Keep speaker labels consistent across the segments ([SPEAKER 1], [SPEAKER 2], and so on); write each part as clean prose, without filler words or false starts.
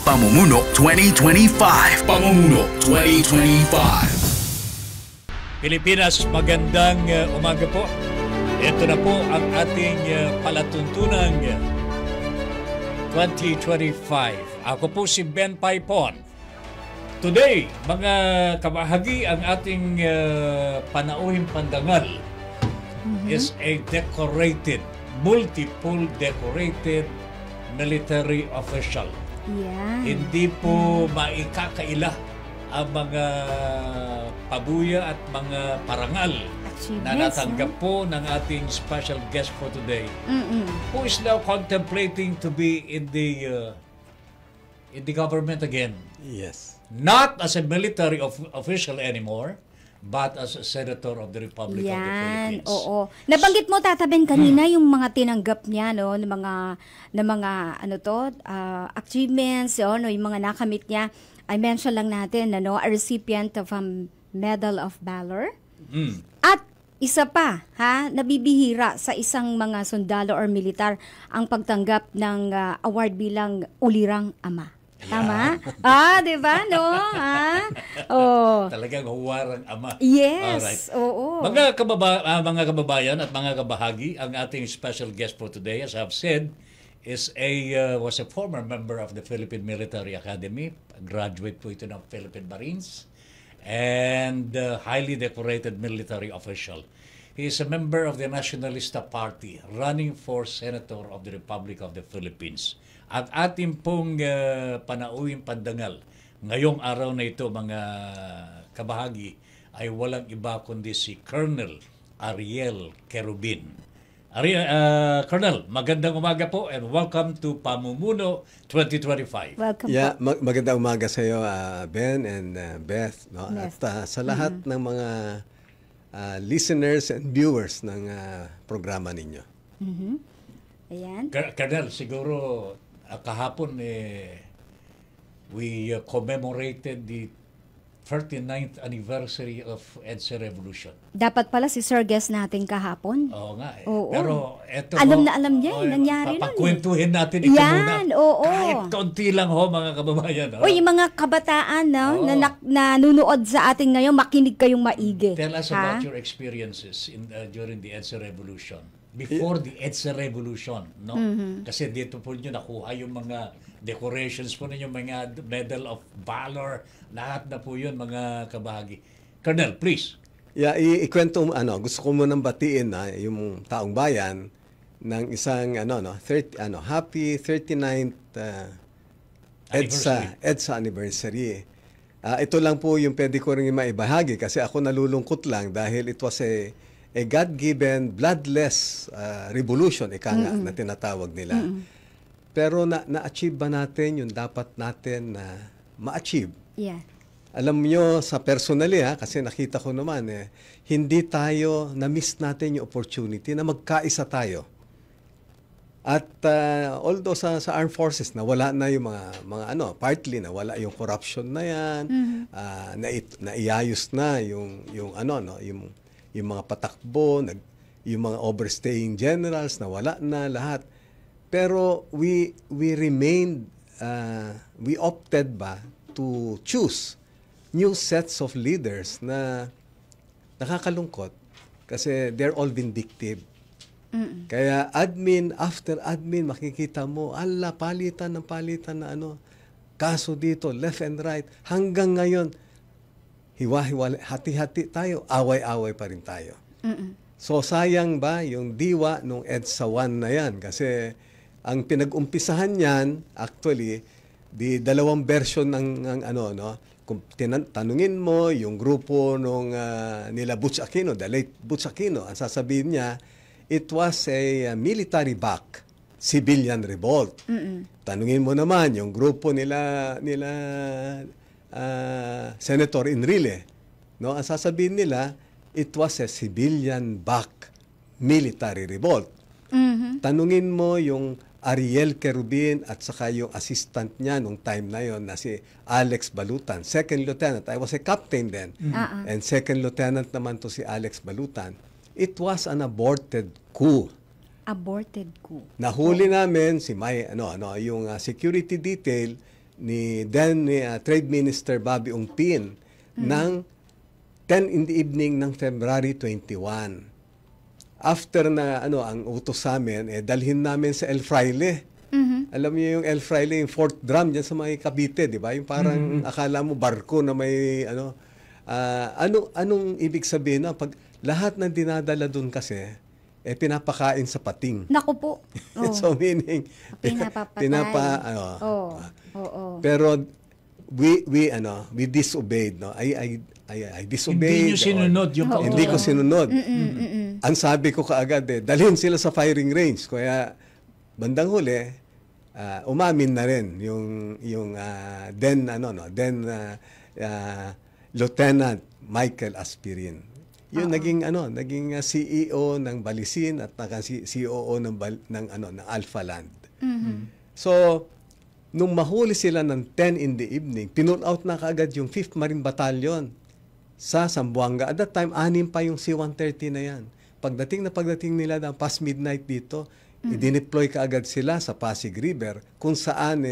[SPEAKER 1] Pamumuno 2025. Pamumuno 2025.
[SPEAKER 2] Pilipinas, magandang umaga po. Ito na po ang ating palatuntunang 2025. Ako po si Ben Paipon. Today, mga kabahagi, ang ating panauhing pandangal is a decorated, multiple decorated military official.
[SPEAKER 3] Yeah.
[SPEAKER 2] Hindi po maikakaila ang mga pabuya at mga parangal na natanggap po ng ating special guest for today, who is now contemplating to be in the government again.
[SPEAKER 4] Yes.
[SPEAKER 2] Not as a military official anymore, but as a senator of the Republic of the Philippines.
[SPEAKER 3] Oo. Nabanggit mo, Tata Ben, kanina yung mga tinanggap niya, no, ng mga achievements, no, yung mga nakamit niya. I mention lang natin, ano, a recipient of a Medal of Valor. At isa pa, nabibihira sa isang mga sundalo or militar ang pagtanggap ng award bilang ulirang ama. Tama? Di ba, no? Oh.
[SPEAKER 2] Talagang huwarang ama.
[SPEAKER 3] Yes.
[SPEAKER 2] Alright.
[SPEAKER 3] Oo.
[SPEAKER 2] Mga kababayan at mga kabahagi, ang ating special guest for today, as I've said, was a former member of the Philippine Military Academy. Graduate po ito ng Philippine Marines. And highly decorated military official. He is a member of the Nacionalista Party, running for Senator of the Republic of the Philippines. At ating pong panauhing pandangal ngayong araw na ito, mga kabahagi, ay walang iba kundi si Colonel Ariel Querubin. Colonel, magandang umaga po and welcome to Pamumuno 2025.
[SPEAKER 3] Welcome po.
[SPEAKER 4] Magandang umaga sa iyo, Ben and Beth. No?
[SPEAKER 3] Yes.
[SPEAKER 4] At sa lahat ng mga listeners and viewers ng programa ninyo.
[SPEAKER 3] Ayan.
[SPEAKER 2] Colonel, siguro kahapon we commemorated the 39th anniversary of EDSA Revolution.
[SPEAKER 3] Dapat pala si Sir Guest natin kahapon.
[SPEAKER 2] Oo nga.
[SPEAKER 3] Oo.
[SPEAKER 2] Pero eto,
[SPEAKER 3] Alam na alam niya, nangyari nun.
[SPEAKER 2] Papakwentuhin natin ito
[SPEAKER 3] Yan,
[SPEAKER 2] muna.
[SPEAKER 3] oo.
[SPEAKER 2] Kahit kaunti lang mga kababayan.
[SPEAKER 3] Uy, yung mga kabataan na nanunood sa atin ngayon, makinig kayong maigi.
[SPEAKER 2] Tell us about your experiences during the EDSA Revolution. Before the EDSA Revolution, no? Kasi dito po nyo nakuha yung mga decorations po ninyo, mga Medal of Valor, lahat na po yun, mga kabahagi. Colonel, please.
[SPEAKER 4] Yeah, ikwento gusto ko munang batiin yung taong bayan ng isang happy 39th EDSA anniversary. Ito lang po yung pwede ko rin maibahagi kasi ako nalulungkot lang dahil it was a God-given bloodless revolution, na tinatawag nila. Pero na-achieve ba natin yung dapat natin na ma-achieve?
[SPEAKER 3] Yeah.
[SPEAKER 4] Alam nyo, sa personally kasi nakita ko naman, hindi tayo, na-miss natin yung opportunity na magkaisa tayo. At although sa armed forces, nawala na yung mga partly nawala yung corruption na yan, naiayos na yung mga patakbo, yung mga overstaying generals, nawala na lahat. Pero we remained, we opted to choose new sets of leaders na nakakalungkot kasi they're all vindictive. Kaya admin after admin, makikita mo, palitan na kaso dito, left and right. Hanggang ngayon, hiwa-hiwa, hati-hati tayo, away-away pa rin tayo. So sayang ba yung diwa nung EDSA 1 na yan? Kasi ang pinag-umpisahan niyan, actually, di dalawang version ng kung tanungin mo yung grupo nung nila Butch Aquino, the late Butch Aquino, ang sasabihin niya, it was a military-backed civilian revolt. Tanungin mo naman yung grupo nila Senator Enrile, no? Ang sasabihin nila, it was a civilian-backed military revolt. Tanungin mo yung Ariel Querubin at saka yung assistant niya nung time na yon na si Alex Balutan, second lieutenant. I was a captain then. And second lieutenant naman to si Alex Balutan. It was an aborted coup.
[SPEAKER 3] Aborted coup.
[SPEAKER 4] Nahuli namin si yung security detail, ni Trade Minister Bobby Ungpin ng 10 in the evening ng February 21. After na ang utos sa amin, dalhin namin sa El Fraile. Alam niyo yung El Fraile, yung fourth drum dyan sa may Cavite, di ba? Yung parang akala mo barko na may anong ibig sabihin na pag lahat ng dinadala dun kasi pinapakain sa pating.
[SPEAKER 3] Naku po. Oh.
[SPEAKER 4] So meaning
[SPEAKER 3] Pinapapatay.
[SPEAKER 4] Pero we disobeyed, no. I disobeyed.
[SPEAKER 2] Hindi nyo sinunod yung kautusan.
[SPEAKER 4] Hindi ko sinunod. Ang sabi ko kaagad dalhin sila sa firing range. Kaya bandang huli umamin na rin yung then Lieutenant Michael Aspirin. Yung naging CEO ng Balisin at COO ng Alpha Land. So nung mahuli sila ng 10 in the evening, pinull out na kaagad yung 5th Marine Battalion sa Zamboanga. At that time, 6 pa yung C-130 na yan. Pagdating nila ng past midnight dito, i-deploy kaagad sila sa Pasig River kung saan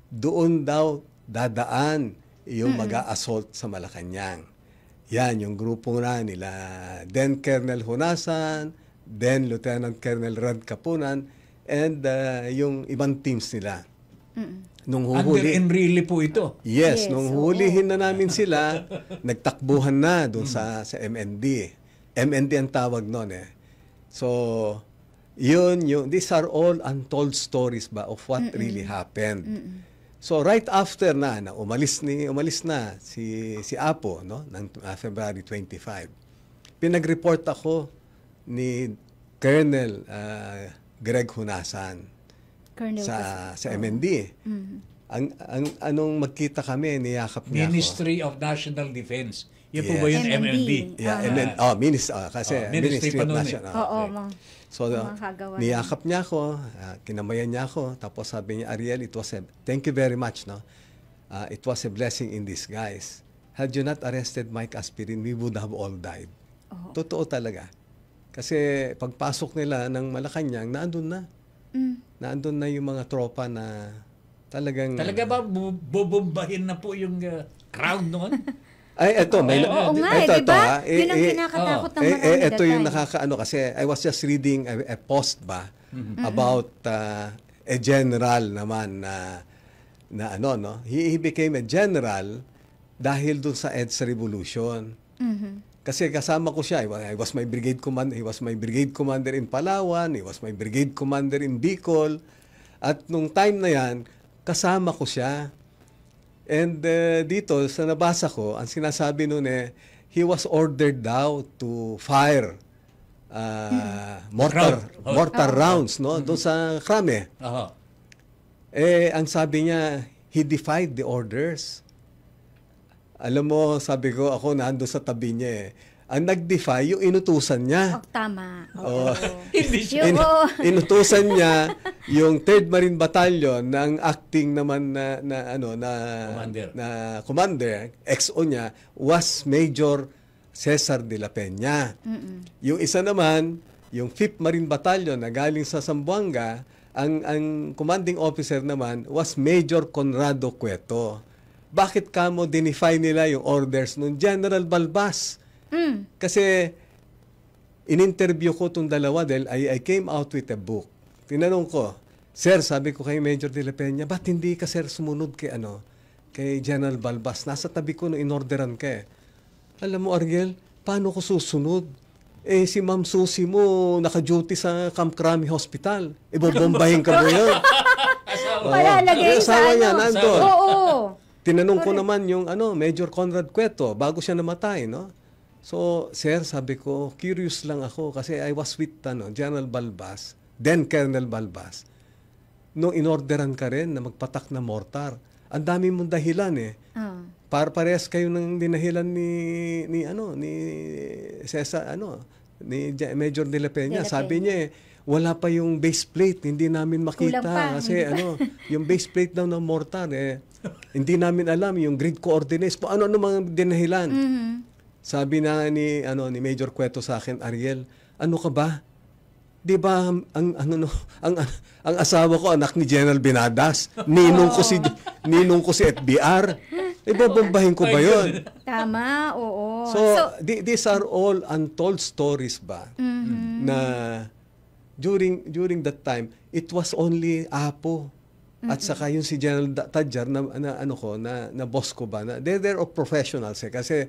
[SPEAKER 4] doon daw dadaan yung mag-a-assault sa Malacanang. Yan, yung grupo na nila then Colonel Hunasan, then Lieutenant Colonel Rad Kapunan, and yung ibang teams nila. Nung
[SPEAKER 2] Under
[SPEAKER 4] huhuli,
[SPEAKER 2] Enrile po ito.
[SPEAKER 3] Yes,
[SPEAKER 4] yes, nung hulihin na namin sila, nagtakbuhan na doon sa MND. MND ang tawag noon So, these are all untold stories ba of what really happened. So right after na umalis na si Apo, no, ng February 25. Pinag-report ako ni Colonel Greg Hunasan sa MND. Anong magkita kami, niyakap niya
[SPEAKER 2] Ministry of National Defense. Yan po ba yung MND?
[SPEAKER 4] Yeah, Ministry of National. So, niyakap niya ako, kinamayan niya ako, tapos sabi niya, Ariel, thank you very much, no? It was a blessing in disguise. Had you not arrested Mike Aspirin, we would have all died. Totoo talaga. Kasi pagpasok nila ng Malacanang, naandun na. Naandun na yung mga tropa na talagang...
[SPEAKER 2] Talaga ba bubombahin na po yung crowd noon?
[SPEAKER 3] Oo nga, di ba? Yun ang kinakatakot ng marami
[SPEAKER 4] ito yung nakakaano kasi I was just reading a post about a general naman na he became a general dahil dun sa EDSA Revolution. Kasi kasama ko siya. He was my brigade commander in Palawan, he was my brigade commander in Bicol. At nung time na yan, kasama ko siya. And dito, sa nabasa ko, ang sinasabi nun he was ordered daw to fire mortar rounds, no? Doon sa Krame. Ang sabi niya, he defied the orders. Alam mo, sabi ko, ako nando sa tabi niya Ang nag-defy, yung inutusan niya.
[SPEAKER 3] Tama.
[SPEAKER 4] Inutusan niya yung 3rd Marine Battalion ng acting naman na commander, XO niya, was Major Cesar de la Peña. Yung isa naman, yung 5th Marine Battalion na galing sa Zamboanga, ang commanding officer naman was Major Conrado Cueto. Bakit kamo dinify nila yung orders ng General Balbas? Kasi in-interview ko itong dalawa dahil I came out with a book. Tinanong ko, Sir, sabi ko kay Major de la Peña, ba't hindi ka, sir, sumunod kay General Balbas? Nasa tabi ko nung inorderan ka Alam mo, Ariel, paano ko susunod? Si Ma'am Susie mo naka-duty sa Camp Crame Hospital. Ibobombahin ka mo yun.
[SPEAKER 3] Palalagay sa
[SPEAKER 4] asawa niya, nandun.
[SPEAKER 3] Oo.
[SPEAKER 4] Tinanong ko naman yung Major Conrad Cueto bago siya namatay, no? So, sir, sabi ko, curious lang ako kasi I was with General Balbas, then Colonel Balbas. Nung inorderan ka rin na magpatak na mortar, ang dami mong dahilan parehas kayo ng dinahilan ni Cesar, ni Major de la Peña. Sabi niya wala pa yung base plate, hindi namin makita kasi yung base plate daw ng mortar hindi namin alam yung grid coordinates, kung ano mga dinahilan. Sabi na ni Major Cueto sa akin, Ariel, ano ka ba? 'Di ba ang ano no, ang asawa ko anak ni General Benadas, ninong ko si FBR. Ibabombahin ko ba 'yon?
[SPEAKER 3] Tama, oo.
[SPEAKER 4] So, these are all untold stories ba na during that time it was only Apo at saka yung si General Tadjar na boss ko ba na they're all professionals kasi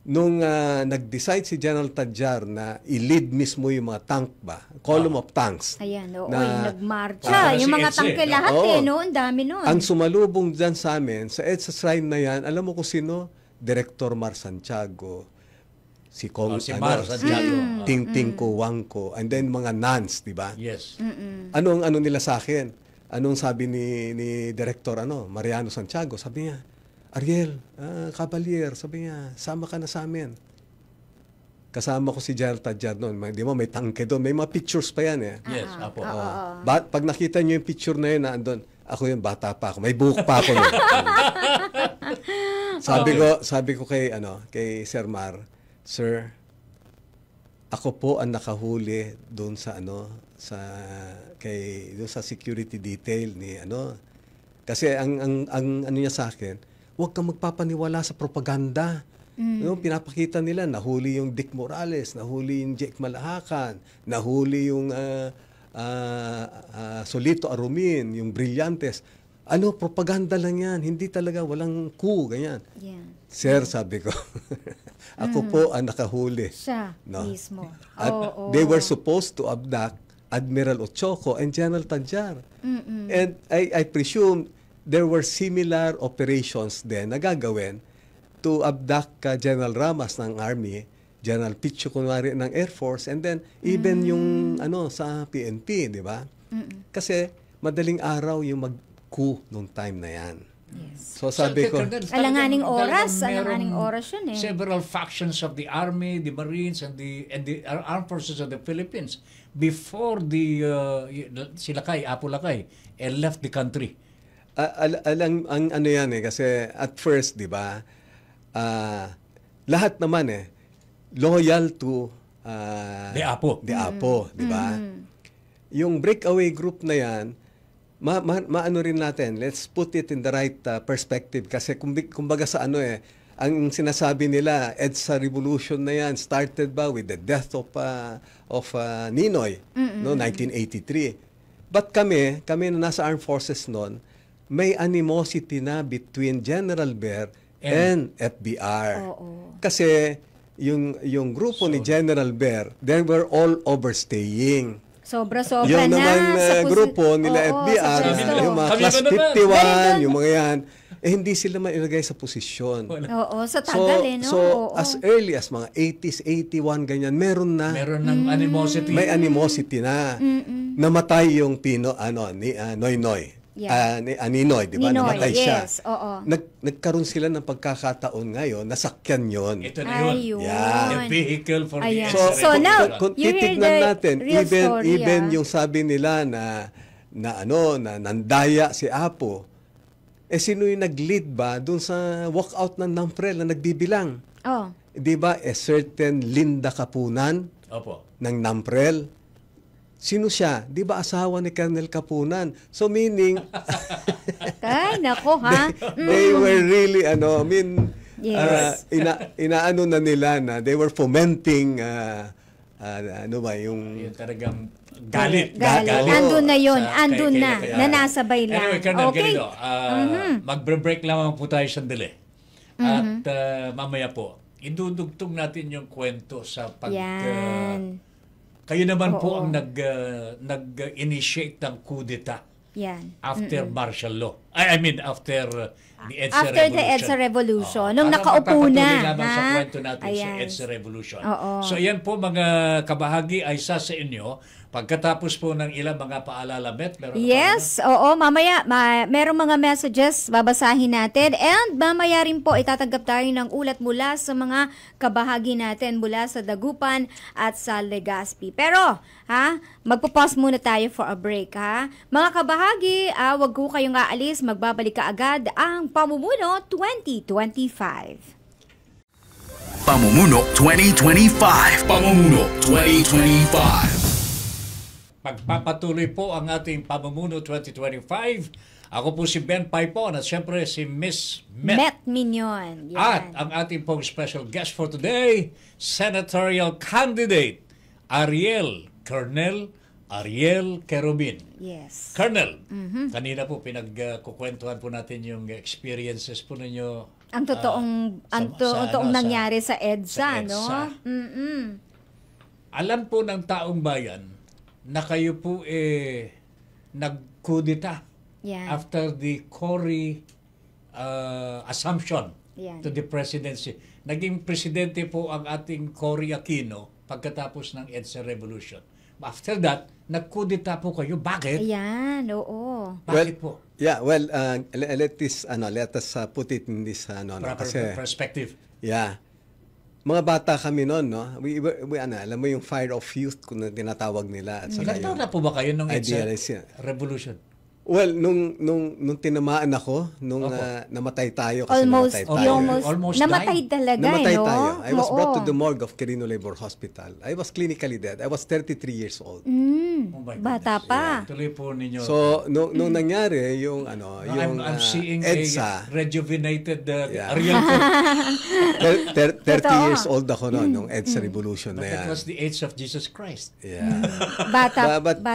[SPEAKER 4] nung nag-decide si General Tadjar na i-lead mismo yung mga tank ba, column of tanks.
[SPEAKER 3] Ayan, oo,
[SPEAKER 4] na,
[SPEAKER 3] yung nagmarcha, yung mga tangke lahat no? Ang dami nun.
[SPEAKER 4] Ang sumalubong dyan sa amin, sa EDSA shrine na yan, alam mo kung sino? Director Mar Santiago, si
[SPEAKER 2] Mar Santiago.
[SPEAKER 4] Ting Wangko, and then mga nuns, di ba?
[SPEAKER 2] Yes.
[SPEAKER 4] Anong nila sa akin? Anong sabi ni Director Mariano Santiago? Sabi niya, Ariel, Cavalier, sabi niya, sama ka na sa amin. Kasama ko si Gerald Tadjar noon. Di ba, may tangke doon. May mga pictures pa yan eh.
[SPEAKER 2] Yes, Apo.
[SPEAKER 4] Pag nakita niyo yung picture na yun, andun, ako yung bata pa ako. May buhok pa ako noon. Sabi ko kay Sir Mar, Sir, ako po ang nakahuli doon doon sa security detail ni Kasi ang niya sa akin, huwag kang magpapaniwala sa propaganda. Pinapakita nila, nahuli yung Dick Morales, nahuli yung Jake Malahacan, nahuli yung Solito Arumin, yung Brillantes. Propaganda lang yan. Hindi talaga, walang coup, ganyan.
[SPEAKER 3] Yeah.
[SPEAKER 4] Sir, sabi ko, ako po ang nakahuli.
[SPEAKER 3] Siya mismo.
[SPEAKER 4] At they were supposed to abduct Admiral Ochoco and General Tadjar. And I presume there were similar operations din na gagawin to abduct General Ramas ng Army, General Picho kunwari ng Air Force, and then even yung sa PNP, di ba? Kasi madaling araw yung mag-coup nung time na yan.
[SPEAKER 3] Yes.
[SPEAKER 4] So sabi ko,
[SPEAKER 3] alanganing oras yun eh.
[SPEAKER 2] Several factions of the Army, the Marines, and the Armed Forces of the Philippines before sila Apo Lakay left the country.
[SPEAKER 4] Ang yan kasi at first, di ba, lahat naman loyal to
[SPEAKER 2] the Apo,
[SPEAKER 4] di ba? Yung breakaway group na yan, maano rin natin, let's put it in the right perspective kasi kumbaga sa ang sinasabi nila, EDSA revolution na yan started ba with the death of Ninoy, 1983. But kami na nasa armed forces noon, may animosity na between General Ver and FBR. Kasi yung grupo ni General Ver, they were all overstaying.
[SPEAKER 3] Sobra-sobra
[SPEAKER 4] yung
[SPEAKER 3] na.
[SPEAKER 4] Yung grupo nila FBR, yung mga class 51, yung mga yan, hindi sila mailagay sa posisyon.
[SPEAKER 3] Sa tagal no?
[SPEAKER 4] So, as early as mga 80s, 81, ganyan, meron
[SPEAKER 2] ng animosity.
[SPEAKER 4] May animosity na. Namatay yung Noynoy.
[SPEAKER 3] Yeah.
[SPEAKER 4] Ninoy, di ba? Namatay siya.
[SPEAKER 3] Yes, oo.
[SPEAKER 4] Nagkaroon sila ng pagkakataon ngayon, nasakyan yon.
[SPEAKER 2] Ito na yun. The vehicle for the
[SPEAKER 3] So now,
[SPEAKER 4] kung titignan natin, even yung sabi nila na nandaya si Apo, sino yung nag-lead ba dun sa walkout ng Namprel na nagbibilang? Di ba, certain Linda Kapunan ng Namprel? Sino siya? Di ba asawa ni Colonel Kapunan? So meaning,
[SPEAKER 3] ay, nako ha?
[SPEAKER 4] They were really,
[SPEAKER 3] yes.
[SPEAKER 4] inaano na nila na they were fomenting, yung
[SPEAKER 2] talagang galit.
[SPEAKER 3] Andun na yun. Andun na nasabay lang.
[SPEAKER 2] Anyway, Colonel Garrido, magbre-break lamang po tayo sandali. At mamaya po, idudugtong natin yung kwento sa kayo naman po ang nag-initiate ng coup d'etat after martial law. I mean, after the EDSA
[SPEAKER 3] Revolution. Nung nakaupo na.
[SPEAKER 2] Sa kwento natin sa EDSA Revolution. So, yan po mga kabahagi ay sa inyo. Pagkatapos po ng ilang mga paalala, Beth, meron
[SPEAKER 3] mamaya merong mga messages babasahin natin, and mamaya rin po itatanggap tayo ng ulat mula sa mga kabahagi natin mula sa Dagupan at sa Legazpi. Pero magpo-pause muna tayo for a break Mga kabahagi, wag ko kayong aalis, magbabalik ka agad ang Pamumuno 2025.
[SPEAKER 1] Pamumuno 2025. Pamumuno 2025.
[SPEAKER 2] pagpapatuloy po ang ating Pamumuno 2025. Ako po si Ben Paipon at syempre si Miss
[SPEAKER 3] Met Mignon.
[SPEAKER 2] At ang ating pong special guest for today, senatorial candidate Colonel Ariel Querubin.
[SPEAKER 3] Yes.
[SPEAKER 2] Colonel, kanina po pinagkukwentuhan po natin yung experiences po ninyo.
[SPEAKER 3] Ang totoong nangyari sa EDSA, no?
[SPEAKER 2] Alam po ng taong bayan na kayo po nagkudita after the Cory assumption to the presidency. Naging presidente po ang ating Cory Aquino pagkatapos ng EDSA Revolution. After that, nagkudita po kayo. Bakit?
[SPEAKER 3] Ayan, oo.
[SPEAKER 2] Bakit po?
[SPEAKER 4] Yeah, well, let us put it in this kasi
[SPEAKER 2] perspective.
[SPEAKER 4] Yeah. Mga bata kami noon, no? We alam mo yung fire of youth kung tinatawag nila at saka
[SPEAKER 2] Ilan taon na po ba kayo nung
[SPEAKER 4] idealism.
[SPEAKER 2] Revolution?
[SPEAKER 4] Well, nung tinamaan ako, namatay tayo kasi
[SPEAKER 3] Almost namatay
[SPEAKER 2] died.
[SPEAKER 3] talaga,
[SPEAKER 4] namatay
[SPEAKER 3] no?
[SPEAKER 4] tayo. I was brought to the morgue of Quirino Labor Hospital. I was clinically dead. I was 33 years old.
[SPEAKER 2] Oh my
[SPEAKER 3] Bata
[SPEAKER 2] goodness.
[SPEAKER 3] pa.
[SPEAKER 2] Tuloy po ninyo.
[SPEAKER 4] So, nung nangyari, yung
[SPEAKER 2] I'm seeing
[SPEAKER 4] EDSA,
[SPEAKER 2] a rejuvenated
[SPEAKER 4] Yeah.
[SPEAKER 2] Ariel po.
[SPEAKER 4] 30
[SPEAKER 3] Totoo.
[SPEAKER 4] years old ako noon, nung EDSA Revolution
[SPEAKER 2] But
[SPEAKER 4] na yan.
[SPEAKER 2] that was the age of Jesus Christ.
[SPEAKER 4] Yeah.
[SPEAKER 3] Bata pa
[SPEAKER 4] But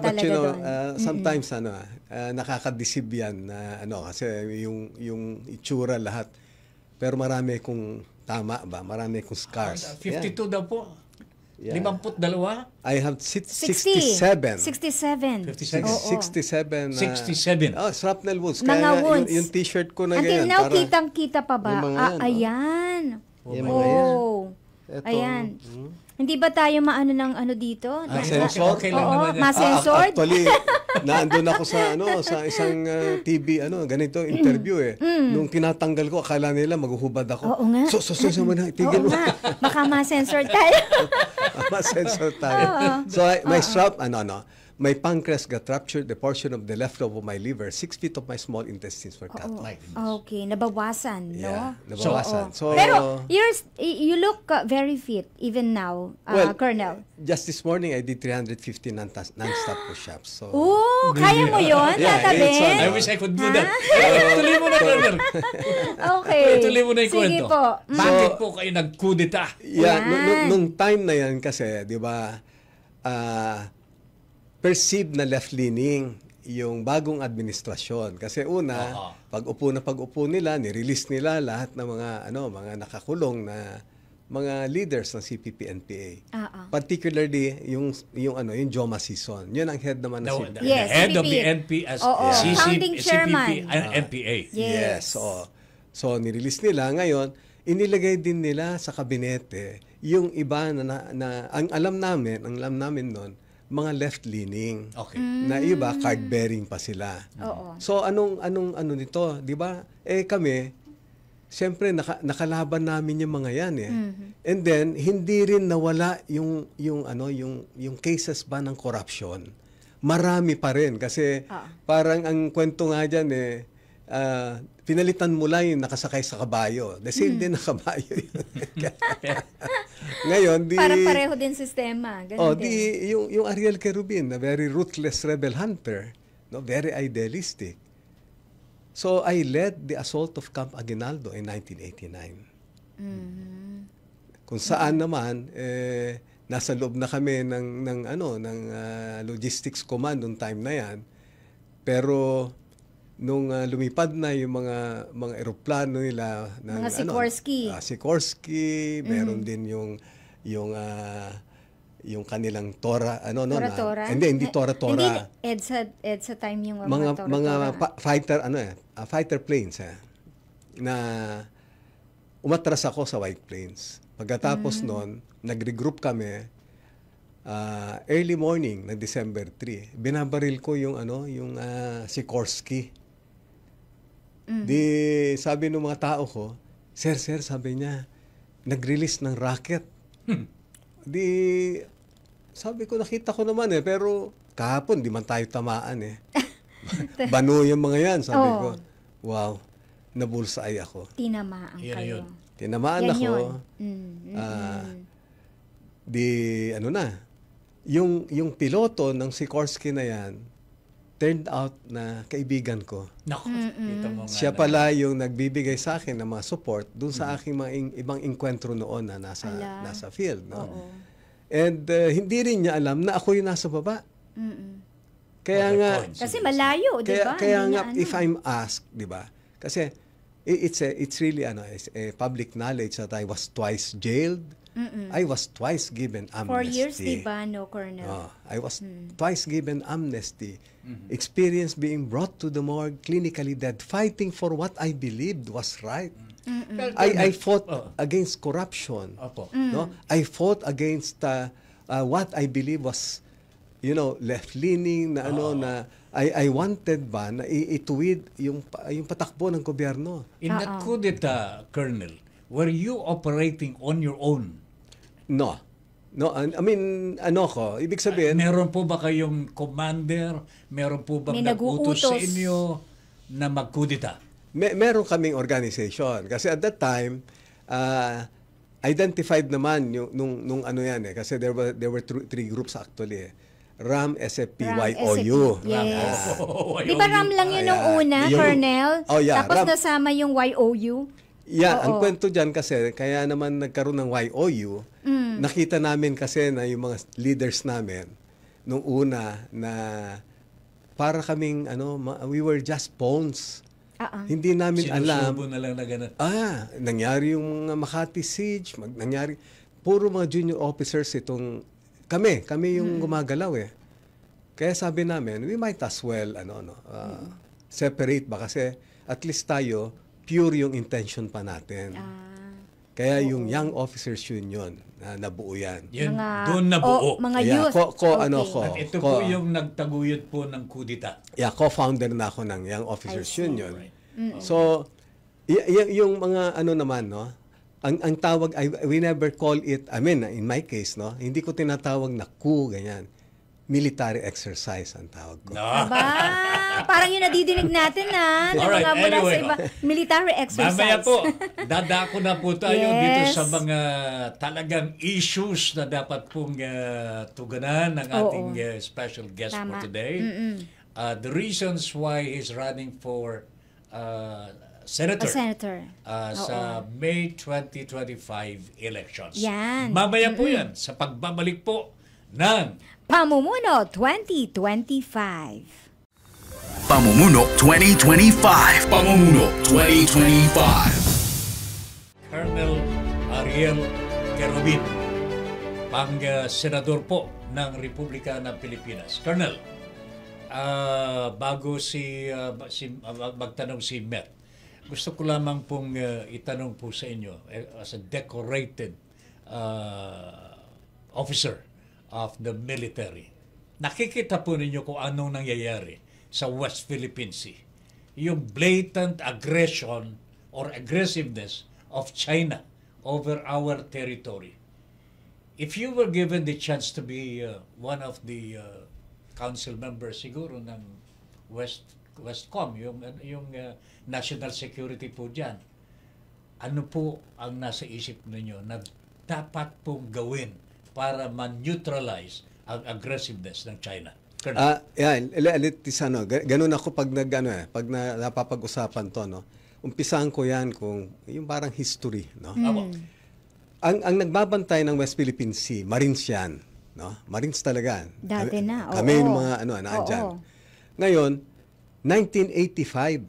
[SPEAKER 3] talaga
[SPEAKER 4] you know,
[SPEAKER 3] doon.
[SPEAKER 4] sometimes nakakadisib yan na kasi yung itsura lahat. Pero marami kong tama ba? Marami kong scars.
[SPEAKER 2] 52 daw po.
[SPEAKER 4] Yeah.
[SPEAKER 2] 52?
[SPEAKER 4] I have 67.
[SPEAKER 3] 67.
[SPEAKER 2] 57.
[SPEAKER 3] Oo.
[SPEAKER 4] 67.
[SPEAKER 2] 67.
[SPEAKER 4] Oh, shrapnel wounds.
[SPEAKER 3] Mga
[SPEAKER 4] Kaya
[SPEAKER 3] wounds.
[SPEAKER 4] yung t-shirt ko na
[SPEAKER 3] Until
[SPEAKER 4] ganyan.
[SPEAKER 3] now, kitang-kita pa ba?
[SPEAKER 4] Yung mga yan,
[SPEAKER 3] Ayan.
[SPEAKER 4] Yung mga yan. Ito.
[SPEAKER 3] Ayan. Hindi ba tayo maano ng ano dito?
[SPEAKER 2] Okay lang
[SPEAKER 3] Oo,
[SPEAKER 2] naman yan.
[SPEAKER 3] ma-censored?
[SPEAKER 4] Actually, naandun ako sa isang TV ganito interview Nung tinatanggal ko, akala nila maghuhubad ako.
[SPEAKER 3] Oo nga.
[SPEAKER 4] So mo na, itigil
[SPEAKER 3] Oo
[SPEAKER 4] mo.
[SPEAKER 3] nga. Baka ma-censored tayo.
[SPEAKER 4] Ma-censor tayo. So my strap, my pancreas got ruptured, the portion of the left lobe of my liver, 6 feet of my small intestines were cut.
[SPEAKER 2] My goodness.
[SPEAKER 3] Okay, nabawasan, no?
[SPEAKER 4] Yeah, nabawasan. So,
[SPEAKER 3] pero you look very fit even now, Colonel.
[SPEAKER 4] Just this morning, I did 350 non-stop push-ups. So,
[SPEAKER 3] Kaya mo yun,
[SPEAKER 4] Yeah,
[SPEAKER 3] Tata
[SPEAKER 4] it's
[SPEAKER 3] Ben?
[SPEAKER 2] I wish I could do that. Tuloy mo na, Colonel.
[SPEAKER 3] Okay.
[SPEAKER 2] Tuloy mo na yung
[SPEAKER 3] Sige
[SPEAKER 2] kwento.
[SPEAKER 3] po.
[SPEAKER 2] Bakit po kayo nagkudita?
[SPEAKER 4] yeah,
[SPEAKER 3] Yan.
[SPEAKER 4] nung time na yan kasi, di ba, perceived na left-leaning yung bagong administrasyon. Kasi una, pag-upo nila, ni-release nila lahat ng mga nakakulong na mga leaders ng CPP-NPA. Particularly yung Joma season. Yun ang head naman ng CPP.
[SPEAKER 3] Yes,
[SPEAKER 2] head of
[SPEAKER 3] CPP.
[SPEAKER 2] the NP as
[SPEAKER 3] Founding chairman.
[SPEAKER 2] CPP and NPA.
[SPEAKER 3] Yes.
[SPEAKER 4] So ni-release nila ngayon, inilagay din nila sa kabinete yung iba na ang alam namin noon, mga left-leaning.
[SPEAKER 2] Okay.
[SPEAKER 4] Na iba card-bearing pa sila.
[SPEAKER 3] Oo.
[SPEAKER 4] So anong nito, 'di ba? Kami siyempre nakalaban namin yung mga yan And then hindi rin nawala yung cases ba ng corruption. Marami pa rin kasi parang ang kwento nga diyan pinalitan mo lang yung nakasakay sa kabayo. The same din na kabayo yun. Ngayon,
[SPEAKER 3] Parang pareho din sistema. Ganun din.
[SPEAKER 4] Yung Ariel Querubin, na very ruthless rebel hunter, very idealistic. So, I led the assault of Camp Aguinaldo in 1989. Kung saan naman, nasa loob na kami ng logistics command noong time na yan. Pero, nung lumipad na yung mga eroplano nila ng
[SPEAKER 3] Mga Sikorsky.
[SPEAKER 4] Sikorsky, meron din yung kanilang Tora,
[SPEAKER 3] Tora?
[SPEAKER 4] hindi Tora.
[SPEAKER 3] Hindi, EDSA time yung mga Tora.
[SPEAKER 4] Fighter planes na umatras ako sa White Plains. Pagkatapos noon, nag-regroup kami early morning ng December 3. Binabaril ko yung Sikorsky. Di sabi ng mga tao ko, Sir, sabi niya, nag-release ng rocket. Di sabi ko, nakita ko naman pero kahapon di man tayo tamaan Bano yung mga yan, sabi ko. Wow, nabulsay ako.
[SPEAKER 3] Tinamaan kayo.
[SPEAKER 4] Tinamaan
[SPEAKER 3] yan
[SPEAKER 4] ako.
[SPEAKER 3] Yun.
[SPEAKER 4] Di yung piloto ng Sikorsky na yan, turned out na kaibigan ko.
[SPEAKER 2] Naku, kita mo nga
[SPEAKER 4] Siya
[SPEAKER 2] na-
[SPEAKER 4] pala yung nagbibigay sa akin ng mga support dun sa aking mga ibang inkwentro noon na
[SPEAKER 3] Ala.
[SPEAKER 4] nasa field. No?
[SPEAKER 3] Oo.
[SPEAKER 4] And hindi rin niya alam na ako yung nasa baba. Kaya
[SPEAKER 2] What a
[SPEAKER 4] nga,
[SPEAKER 2] coincidence.
[SPEAKER 3] Kasi malayo, di ba?
[SPEAKER 4] kaya
[SPEAKER 3] Hindi
[SPEAKER 4] nga,
[SPEAKER 3] na ano.
[SPEAKER 4] if I'm asked, di ba? Kasi it's really it's a public knowledge that I was twice jailed. I was twice given
[SPEAKER 3] 4 years,
[SPEAKER 4] amnesty.
[SPEAKER 3] di ba, no, Colonel?
[SPEAKER 4] I was twice given amnesty. Experience being brought to the morgue, clinically dead, fighting for what I believed was right. I fought against corruption.
[SPEAKER 2] Opo.
[SPEAKER 4] No? I fought against what I believe was, left-leaning na na I wanted ba na ituwid yung patakbo ng gobyerno.
[SPEAKER 2] In that coup d'etat, Colonel, were you operating on your own?
[SPEAKER 4] No. No, I mean, ibig sabihin,
[SPEAKER 2] Meron po ba kayong commander? Meron po bang
[SPEAKER 3] May
[SPEAKER 2] nag-utos sa
[SPEAKER 3] nag-uutos.
[SPEAKER 2] inyo na mag-coup-d'etat?
[SPEAKER 4] meron kaming organization kasi at that time identified naman yung nung ano yan kasi there were three groups actually. RAM, SFP,
[SPEAKER 3] RAM,
[SPEAKER 4] YOU.
[SPEAKER 3] SFP, yes.
[SPEAKER 2] Oh,
[SPEAKER 3] Di ba RAM lang yun nung una,
[SPEAKER 4] Yung-
[SPEAKER 3] Colonel?
[SPEAKER 4] Oh, yeah,
[SPEAKER 3] Tapos
[SPEAKER 4] RAM.
[SPEAKER 3] nasama yung YOU?
[SPEAKER 4] Yeah, ang
[SPEAKER 3] Oo.
[SPEAKER 4] kwento dyan kasi, kaya naman nagkaroon ng YOU, nakita namin kasi na yung mga leaders namin, nung una na para kaming, we were just pawns. Hindi namin alam.
[SPEAKER 2] Sinusubo na lang na gano'n.
[SPEAKER 4] Nangyari yung mga Makati Siege, nangyari, puro mga junior officers itong, kami yung gumagalaw eh. Kaya sabi namin, we might as well, separate ba kasi at least tayo, pure yung intention pa natin. Kaya yung Young Officers Union, nabuo yan.
[SPEAKER 2] Yun, doon nabuo.
[SPEAKER 3] Mga
[SPEAKER 4] Yeah,
[SPEAKER 3] youth.
[SPEAKER 2] At ito po yung nagtaguyod po ng coup-d'etat.
[SPEAKER 4] Yeah, co-founder na ako ng Young Officers
[SPEAKER 3] I see.
[SPEAKER 4] Union. So, yung mga naman, no? Ang tawag, we never call it, in my case, no? Hindi ko tinatawag na coup, ganyan. Military exercise ang tawag ko.
[SPEAKER 3] Aba, parang yung nadidinig natin na
[SPEAKER 2] Alright,
[SPEAKER 3] mga mula
[SPEAKER 2] anyway.
[SPEAKER 3] sa iba. Military exercise.
[SPEAKER 2] Mamaya po, dadako na po tayo
[SPEAKER 3] Yes.
[SPEAKER 2] dito sa mga talagang issues na dapat pong tugunan ng ating special guest
[SPEAKER 3] Tama.
[SPEAKER 2] for today. The reasons why he's running for senator,
[SPEAKER 3] A senator.
[SPEAKER 2] sa May 2025 elections.
[SPEAKER 3] Yan.
[SPEAKER 2] Mamaya po yan sa pagbabalik po ng
[SPEAKER 3] Pamumuno 2025.
[SPEAKER 1] Pamumuno 2025. Pamumuno 2025.
[SPEAKER 2] Colonel Ariel Querubin, senador po ng Republika ng Pilipinas. Colonel, bago magtanong si Met, gusto ko lamang pong itanong po sa inyo as a decorated officer of the military. Nakikita po ninyo kung anong nangyayari sa West Philippine Sea. Yung blatant aggression or aggressiveness of China over our territory. If you were given the chance to be one of the council members siguro ng Westcom, yung national security po dyan, ano po ang nasa isip ninyo na dapat pong gawin para man-neutralize ang aggressiveness ng China?
[SPEAKER 4] Ganun ako pag napapag-usapan to, no. Umpisahan ko yan kung yung parang history, no. Ang nagbabantay ng West Philippine Sea, Marines yan, no. Marines talaga.
[SPEAKER 3] Dati na,
[SPEAKER 4] Kami
[SPEAKER 3] oo.
[SPEAKER 4] yung mga naandyan.
[SPEAKER 3] Oo.
[SPEAKER 4] Ngayon, 1985,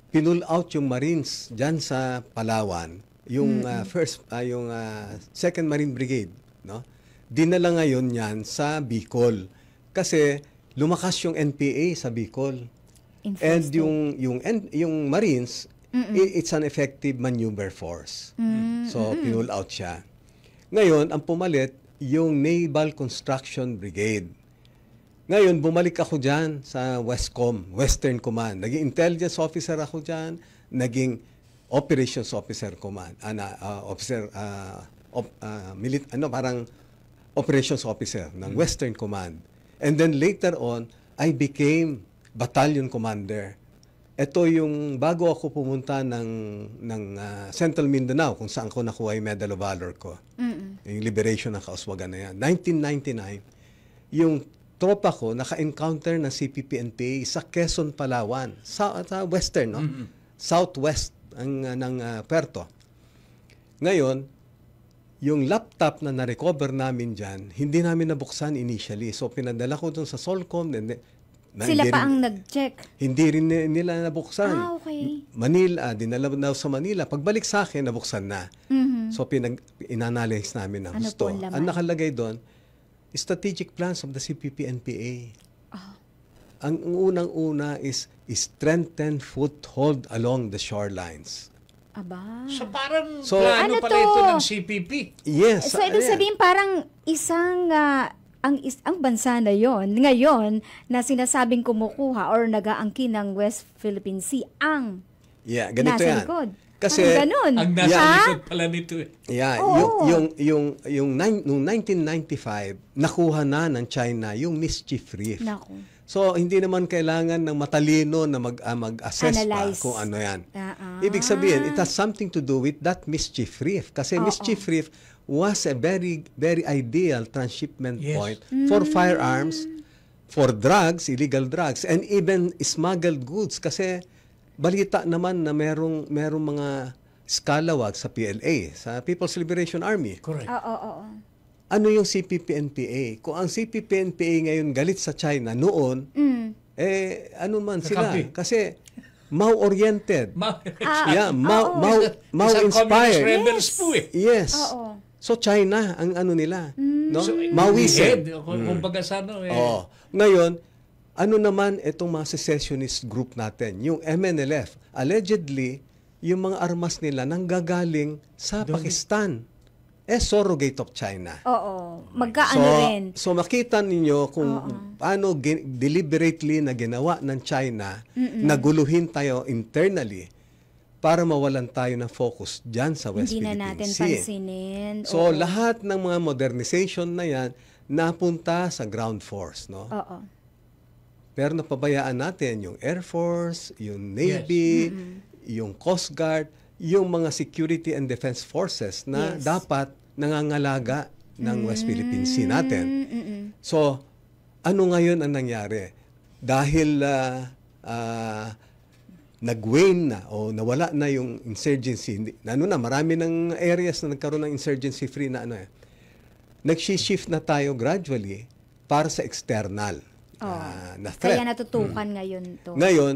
[SPEAKER 4] pinull out yung Marines dyan sa Palawan, yung yung 2nd Marine Brigade, no? Dinala ngayon yan sa Bicol kasi lumakas yung NPA sa Bicol. And yung Marines, it's an effective maneuver force. So pinull out siya. Ngayon, ang pumalit yung Naval Construction Brigade. Ngayon, bumalik ako dyan sa Westcom, Western Command. Naging intelligence officer ako dyan, naging operations officer command, parang operations officer ng Western Command. And then later on, I became battalion commander ito yung bago ako pumunta ng Central Mindanao kung saan ko nakuha yung Medal of Valor ko. Yung liberation ng Kauswagan na yan. 1999, yung tropa ko naka-encounter ng CPP-NPA sa Quezon, Palawan, sa western, no? Southwest ng Puerto. Ngayon, yung laptop na na-recover namin dyan, hindi namin nabuksan initially. So, pinadala ko dun sa Solcom.
[SPEAKER 3] Sila pa ang nag-check.
[SPEAKER 4] Hindi rin nila nabuksan.
[SPEAKER 3] Okay.
[SPEAKER 4] Manila, dinala daw sa Manila. Pagbalik sa akin, nabuksan na. So, inanalyze namin ng
[SPEAKER 3] Ano
[SPEAKER 4] gusto.
[SPEAKER 3] po ang laman?
[SPEAKER 4] Ang nakalagay doon, strategic plans of the CPP-NPA. Ang unang-una is strengthen foothold along the shorelines.
[SPEAKER 3] Aba.
[SPEAKER 2] So parang
[SPEAKER 4] So,
[SPEAKER 2] plano
[SPEAKER 3] Ano
[SPEAKER 2] pala
[SPEAKER 3] to?
[SPEAKER 2] ito ng CPP.
[SPEAKER 4] Yes.
[SPEAKER 3] So, ibig sabihin parang isang, ang bansa na yon ngayon, na sinasabing kumukuha or nag-aangkin ng West Philippine Sea, ang
[SPEAKER 4] ganito
[SPEAKER 3] nasa
[SPEAKER 4] yan.
[SPEAKER 3] likod.
[SPEAKER 4] Kasi,
[SPEAKER 3] Parang ganun.
[SPEAKER 2] Ang nasa
[SPEAKER 3] Ha?
[SPEAKER 2] likod pala nito eh.
[SPEAKER 3] Oo.
[SPEAKER 4] Noong 1995, nakuha na ng China yung Mischief Reef.
[SPEAKER 3] Naku.
[SPEAKER 4] So, hindi naman kailangan ng matalino na mag-assess
[SPEAKER 3] Analyze.
[SPEAKER 4] pa kung ano yan.
[SPEAKER 3] Ah.
[SPEAKER 4] Ibig sabihin, it has something to do with that Mischief Reef. Kasi Mischief Reef was a very, very ideal transshipment
[SPEAKER 2] Yes.
[SPEAKER 4] point for firearms, for drugs, illegal drugs, and even smuggled goods. Kasi balita naman na merong mga scalawag sa PLA, sa People's Liberation Army.
[SPEAKER 2] Correct.
[SPEAKER 3] Oo.
[SPEAKER 4] Ano yung CPP-NPA? Kung ang CPP-NPA ngayon galit sa China noon, ano man sila?
[SPEAKER 2] Kakampi.
[SPEAKER 4] Kasi Mao-oriented.
[SPEAKER 2] Isang
[SPEAKER 4] Mao-inspired.
[SPEAKER 2] communist rebels po eh.
[SPEAKER 4] Yes.
[SPEAKER 3] Oo.
[SPEAKER 4] So China ang ano nila, no?
[SPEAKER 2] So,
[SPEAKER 4] Maoism.
[SPEAKER 2] kumbaga sa ano eh.
[SPEAKER 4] Oo. Ngayon, ano naman itong mga secessionist group natin? Yung MNLF, allegedly, yung mga armas nila nanggagaling sa Pakistan. Surrogate of China.
[SPEAKER 3] Oo. Magkaano rin.
[SPEAKER 4] So makita ninyo kung paano deliberately na ginawa ng China na guluhin tayo internally para mawalan tayo ng focus dyan sa West
[SPEAKER 3] Hindi
[SPEAKER 4] Philippine
[SPEAKER 3] na natin
[SPEAKER 4] Sea.
[SPEAKER 3] pansinin.
[SPEAKER 4] So
[SPEAKER 3] Oo.
[SPEAKER 4] lahat ng mga modernization na yan napunta sa ground force, no?
[SPEAKER 3] Oo.
[SPEAKER 4] Pero napabayaan natin yung Air Force, yung Navy, yung Coast Guard, yung mga security and defense forces na
[SPEAKER 3] Yes.
[SPEAKER 4] dapat nangangalaga ng West Philippine Sea natin. So, ano ngayon ang nangyari? Dahil nag-wane na o nawala na yung insurgency, marami ng areas na nagkaroon ng insurgency free na nag-shift na tayo gradually para sa external na threat.
[SPEAKER 3] Kaya natutukan ngayon to.
[SPEAKER 4] Ngayon,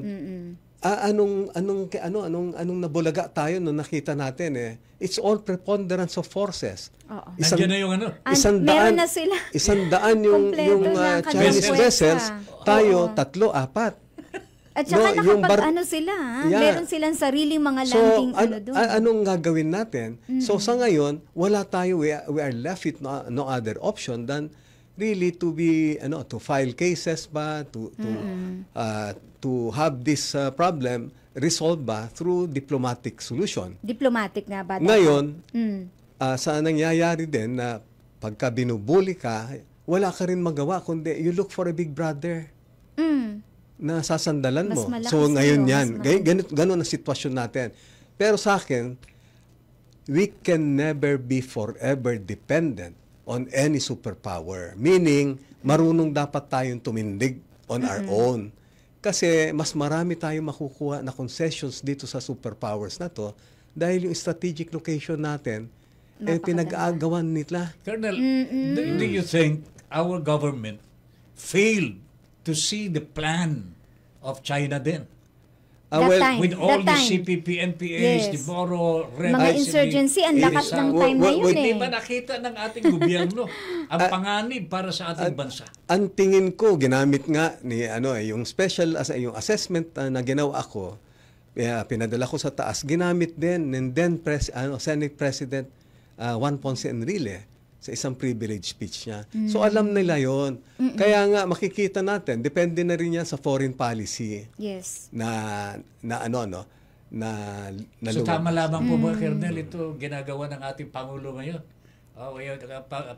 [SPEAKER 4] anong nabulaga tayo nung nakita natin it's all preponderance of forces.
[SPEAKER 3] Oo.
[SPEAKER 2] Nandiyan na yung ano.
[SPEAKER 3] Meron na sila.
[SPEAKER 4] 100 yung
[SPEAKER 3] Kompleto na ang
[SPEAKER 4] Chinese
[SPEAKER 3] kanilang
[SPEAKER 4] vessels,
[SPEAKER 3] puwersa.
[SPEAKER 4] tayo
[SPEAKER 3] Oo.
[SPEAKER 4] 3, 4.
[SPEAKER 3] At saka
[SPEAKER 4] No, yung
[SPEAKER 3] nakapag-ano sila, ha?
[SPEAKER 4] Yeah.
[SPEAKER 3] Meron silang sariling mga
[SPEAKER 4] So,
[SPEAKER 3] landing doon.
[SPEAKER 4] anong gagawin natin? So, sa ngayon, wala tayo, we are left with no other option than really to be, to file cases ba, to have this problem resolved ba through diplomatic solution.
[SPEAKER 3] Diplomatic nga ba?
[SPEAKER 4] Ngayon, sa nangyayari din na pagka binubuli ka, wala ka rin magawa, kundi you look for a big brother na sasandalan mo.
[SPEAKER 3] Mas malaki
[SPEAKER 4] So ngayon
[SPEAKER 3] sa'yo,
[SPEAKER 4] yan,
[SPEAKER 3] mas
[SPEAKER 4] ganun ang sitwasyon natin. Pero sa akin, we can never be forever dependent on any superpower. Meaning, marunong dapat tayong tumindig on our own. Kasi mas marami tayong makukuha na concessions dito sa superpowers na to dahil yung strategic location natin pinag-aagawan nila.
[SPEAKER 2] Colonel, do you think our government failed to see the plan of China then?
[SPEAKER 4] Well,
[SPEAKER 2] With all the
[SPEAKER 3] That time.
[SPEAKER 2] CPP, NPAs,
[SPEAKER 3] Yes.
[SPEAKER 2] the Boro,
[SPEAKER 3] Mga
[SPEAKER 2] rebels,
[SPEAKER 3] insurgency, ang lakas ng time na yun
[SPEAKER 2] Hindi
[SPEAKER 3] eh.
[SPEAKER 2] ba nakita ng ating gobyerno ang panganib para sa ating bansa?
[SPEAKER 4] Ang tingin ko ginamit nga ni yung special yung assessment na ginawa ako, pinadala ko sa taas, ginamit din ng then Senate President Juan Ponce Enrile sa isang privilege speech niya. So alam nila 'yon. Kaya nga makikita natin, depende na rin yan sa foreign policy
[SPEAKER 3] Yes.
[SPEAKER 4] na
[SPEAKER 2] So tama lamang po ba, Colonel, ito ginagawa ng ating Pangulo ngayon?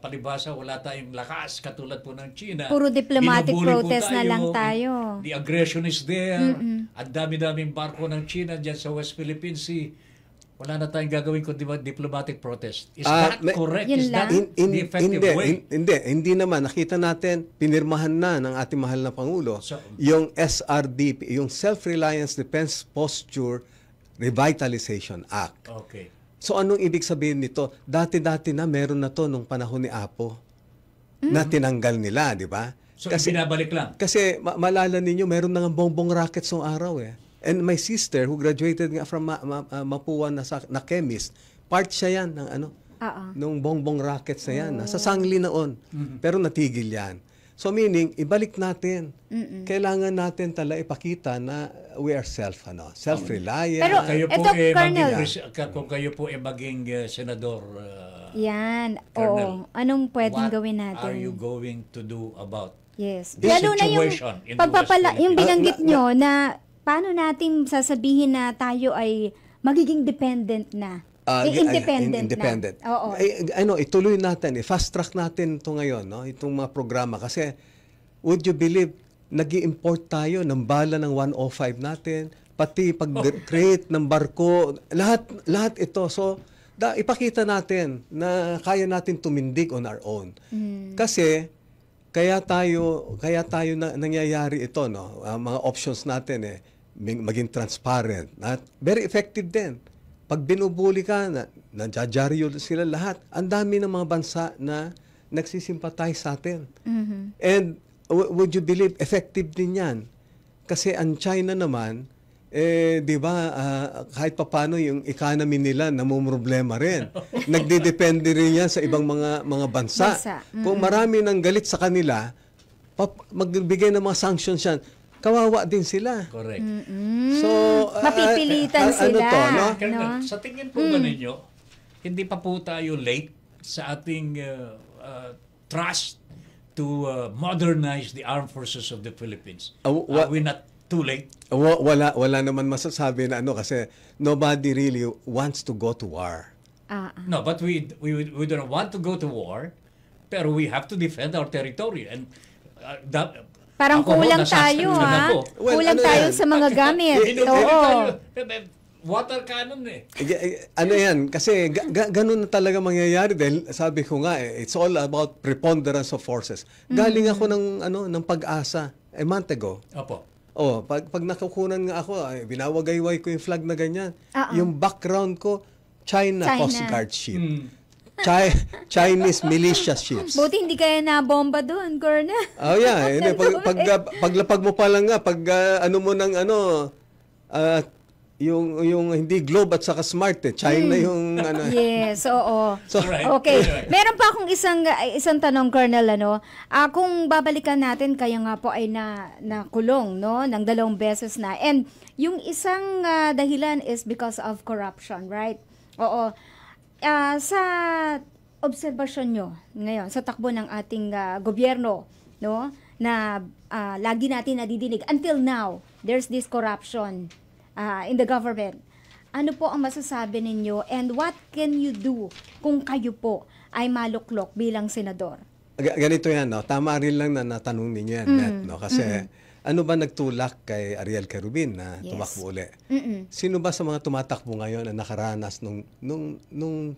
[SPEAKER 2] Palibhasa, wala tayong lakas katulad po ng China.
[SPEAKER 3] Puro diplomatic
[SPEAKER 2] Binubuli po
[SPEAKER 3] protest na lang tayo.
[SPEAKER 2] The aggression is there. Ang dami-daming barko ng China dyan sa West Philippine Sea. Wala na tayong gagawin kundi diplomatic protest. Is that correct?
[SPEAKER 3] Yun
[SPEAKER 2] Is that
[SPEAKER 3] lang.
[SPEAKER 2] the effective way?
[SPEAKER 4] Hindi naman. Nakita natin, pinirmahan na ng ating mahal na Pangulo
[SPEAKER 2] So,
[SPEAKER 4] yung SRDP, yung Self-Reliance Defense Posture Revitalization Act.
[SPEAKER 2] Okay.
[SPEAKER 4] So anong ibig sabihin nito? Dati-dati na meron na to nung panahon ni Apo na tinanggal nila, di ba?
[SPEAKER 2] So, binabalik lang.
[SPEAKER 4] Kasi malala ninyo, meron na nga bongbong rockets noong araw eh. And my sister who graduated nga from Mapua na chemist, part siya yan ng nung bongbong rockets na yan. Nasa Sangli noon. Pero natigil yan. So meaning, ibalik natin. Kailangan natin talaga ipakita na we are self-reliant.
[SPEAKER 3] Pero
[SPEAKER 2] Kayo po
[SPEAKER 3] eto, Colonel.
[SPEAKER 2] kung kayo po maging senador,
[SPEAKER 3] Yan.
[SPEAKER 2] Colonel,
[SPEAKER 3] Oo. Anong pwedeng
[SPEAKER 2] what
[SPEAKER 3] gawin natin?
[SPEAKER 2] are you going to do about
[SPEAKER 3] Yes.
[SPEAKER 2] this
[SPEAKER 3] Lalo na yung
[SPEAKER 2] situation in the West
[SPEAKER 3] yung
[SPEAKER 2] Philippines?
[SPEAKER 3] binanggit nyo na paano natin sasabihin na tayo ay magiging dependent na. Independent na. Oo.
[SPEAKER 4] Ituloy natin, fast track natin ito ngayon, no? Itong mga programa. Kasi, would you believe, nag-i-import tayo ng bala ng 105 natin, pati pag-create ng barko, lahat ito. So, ipakita natin na kaya natin tumindig on our own. Kasi, kaya tayo nangyayari ito, no? Mga options natin maging transparent at very effective din. Pag binubuli ka, nandiyadyaryo sila lahat. Ang dami ng mga bansa na nagsisimpatize sa atin. And would you believe, effective din yan. Kasi ang China naman, di ba, kahit papano yung economy nila namumroblema rin. Nagdidepende rin yan sa ibang mga bansa. Kung marami ng galit sa kanila, magbigay ng mga sanctions yan, kawawa din sila.
[SPEAKER 2] Correct.
[SPEAKER 4] So,
[SPEAKER 3] mapipilitan sila.
[SPEAKER 4] No?
[SPEAKER 2] Colonel, sa tingin po ba ninyo, hindi pa po tayo late sa ating trust to modernize the armed forces of the Philippines? Are we not too late?
[SPEAKER 4] Wala naman masasabi na kasi nobody really wants to go to war.
[SPEAKER 2] No, but we don't want to go to war, pero we have to defend our territory. And
[SPEAKER 3] parang kulang tayo, ha?
[SPEAKER 4] Well,
[SPEAKER 3] kulang tayo sa mga gamit. Oo.
[SPEAKER 2] Water cannon
[SPEAKER 4] Yan, kasi ganun na talaga mangyayari dahil sabi ko nga it's all about preponderance of forces. Galing ako ng Pag-asa a month ago.
[SPEAKER 2] Opo.
[SPEAKER 4] Pag nakukunan nga ako, binawagayway ko yung flag na ganyan. Yung background ko, China Coast Guard ship. Chinese militia ships.
[SPEAKER 3] Buti hindi kaya nabomba doon, Colonel.
[SPEAKER 4] Yeah. Paglapag mo pa lang nga, yung hindi Globe at saka Smart China yung
[SPEAKER 3] Yes, oo.
[SPEAKER 4] So,
[SPEAKER 3] okay. Meron pa akong isang tanong, Colonel, kung babalikan natin, kaya nga po ay nakulong, no, ng 2 beses na. And yung isang dahilan is because of corruption, right? Oo. Sa obserbasyon nyo ngayon, sa takbo ng ating gobyerno, no, na lagi natin nadidinig, until now, there's this corruption in the government. Ano po ang masasabi ninyo and what can you do kung kayo po ay maluklok bilang senador?
[SPEAKER 4] Ganito yan, no? Tama rin lang na natanong ninyo yan, Net, no? Kasi ano ba nagtulak kay Ariel Querubin na tumakbo uli? Sino ba sa mga tumatakbo ngayon na nakaranas nung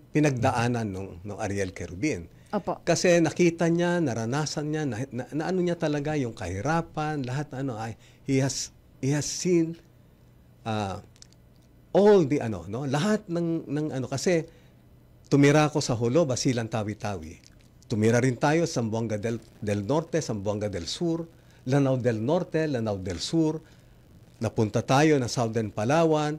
[SPEAKER 4] pinagdaanan nung Ariel Querubin?
[SPEAKER 3] Opo.
[SPEAKER 4] Kasi nakita niya, naranasan niya, na ano niya talaga yung kahirapan, lahat he has seen all the lahat ng kasi tumira ako sa Jolo, Basilan, Tawi-Tawi. Tumira rin tayo sa Zamboanga del Norte, Zamboanga del Sur, Lanao del Norte, Lanao del Sur. Napunta tayo ng Southern Palawan,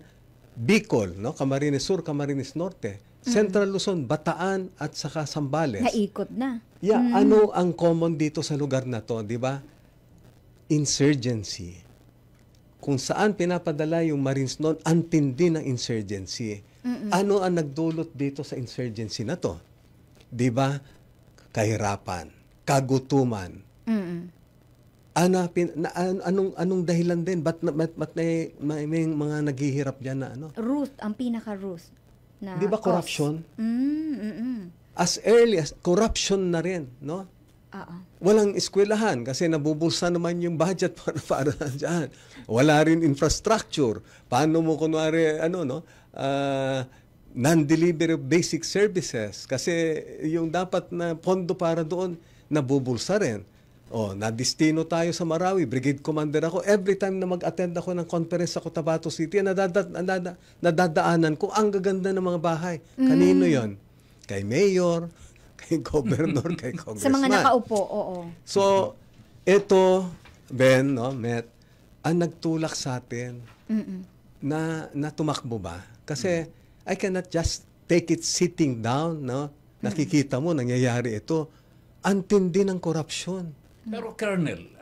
[SPEAKER 4] Bicol, Camarines Sur, Camarines Norte, Central Luzon, Bataan at saka Zambales.
[SPEAKER 3] Naikot na.
[SPEAKER 4] Yeah, ano ang common dito sa lugar na to, di ba? Insurgency. Kung saan pinapadala yung Marines noon, ang tindi ng insurgency. Ano ang nagdulot dito sa insurgency na to? Di ba? Kahirapan, kagutuman. Anong dahilan din? Ba't may mga naghihirap dyan na
[SPEAKER 3] Root, ang pinaka-root.
[SPEAKER 4] Di ba corruption? as early as corruption na rin, no?
[SPEAKER 3] Oo.
[SPEAKER 4] Walang eskwelahan kasi nabubulsa naman yung budget para dyan. Wala rin infrastructure. Paano mo kunwari, non-delivery of basic services kasi yung dapat na pondo para doon, nabubulsa rin. Nadistino tayo sa Marawi, brigade commander ako. Every time na mag-attend ako ng conference sa Cotabato City, nadadaanan ko ang gaganda ng mga bahay. Kanino yon? Kay mayor, kay governor, kay congressman.
[SPEAKER 3] Sa mga nakaupo, oo.
[SPEAKER 4] So, ito, Ben, Met, ang nagtulak sa atin na tumakbo ba? Kasi I cannot just take it sitting down, no? Nakikita mo, nangyayari ito. Ang tindi ng korupsyon.
[SPEAKER 2] Pero Colonel,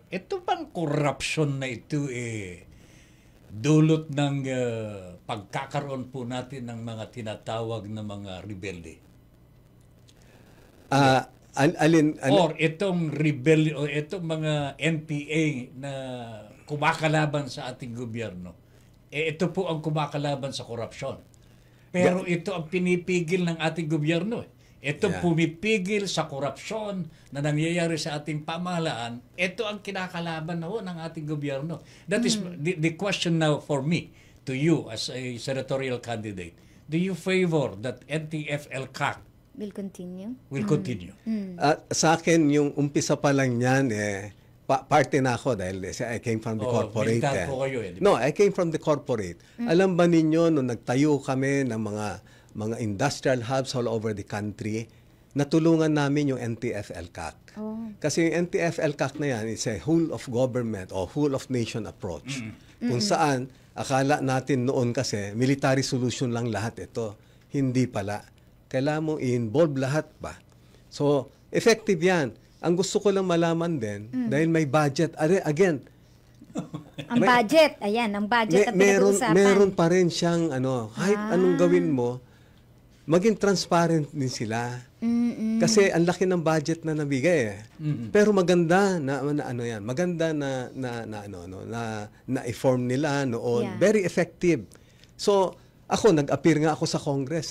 [SPEAKER 2] ito bang corruption na ito dulot ng pagkakaroon po natin ng mga tinatawag na mga rebelde? Or itong rebelde o itong mga NPA na kumakalaban sa ating gobyerno, ito po ang kumakalaban sa korupsyon. Pero ito ang pinipigil ng ating gobyerno. Ito pumipigil sa korupsyon na nangyayari sa ating pamahalaan. Ito ang kinakalaban ng ating gobyerno. That is the question now for me, to you as a senatorial candidate. Do you favor that NTF-ELCAC
[SPEAKER 3] will continue?
[SPEAKER 4] Sa akin, yung umpisa pa lang yan, parte na ako dahil I came from the corporate. No, I came from the corporate. Alam ba ninyo, nung nagtayo kami ng mga industrial hubs all over the country, natulungan namin yung NTF-ELCAC. Kasi yung NTF-ELCAC na yan, it's a whole of government or whole of nation approach. Kung saan, akala natin noon kasi, military solution lang lahat ito. Hindi pala. Kailangan mong i-involve lahat ba? So, effective yan. Ang gusto ko lang malaman din, dahil may budget. Again,
[SPEAKER 3] ang budget, ang budget na pinag-uusapan.
[SPEAKER 4] Meron pa rin siyang, kahit anong gawin mo, maging transparent din sila. Kasi ang laki ng budget na nabigay. Pero maganda maganda na i-form nila noon. Yeah. Very effective. So, ako, nag-appear nga ako sa Congress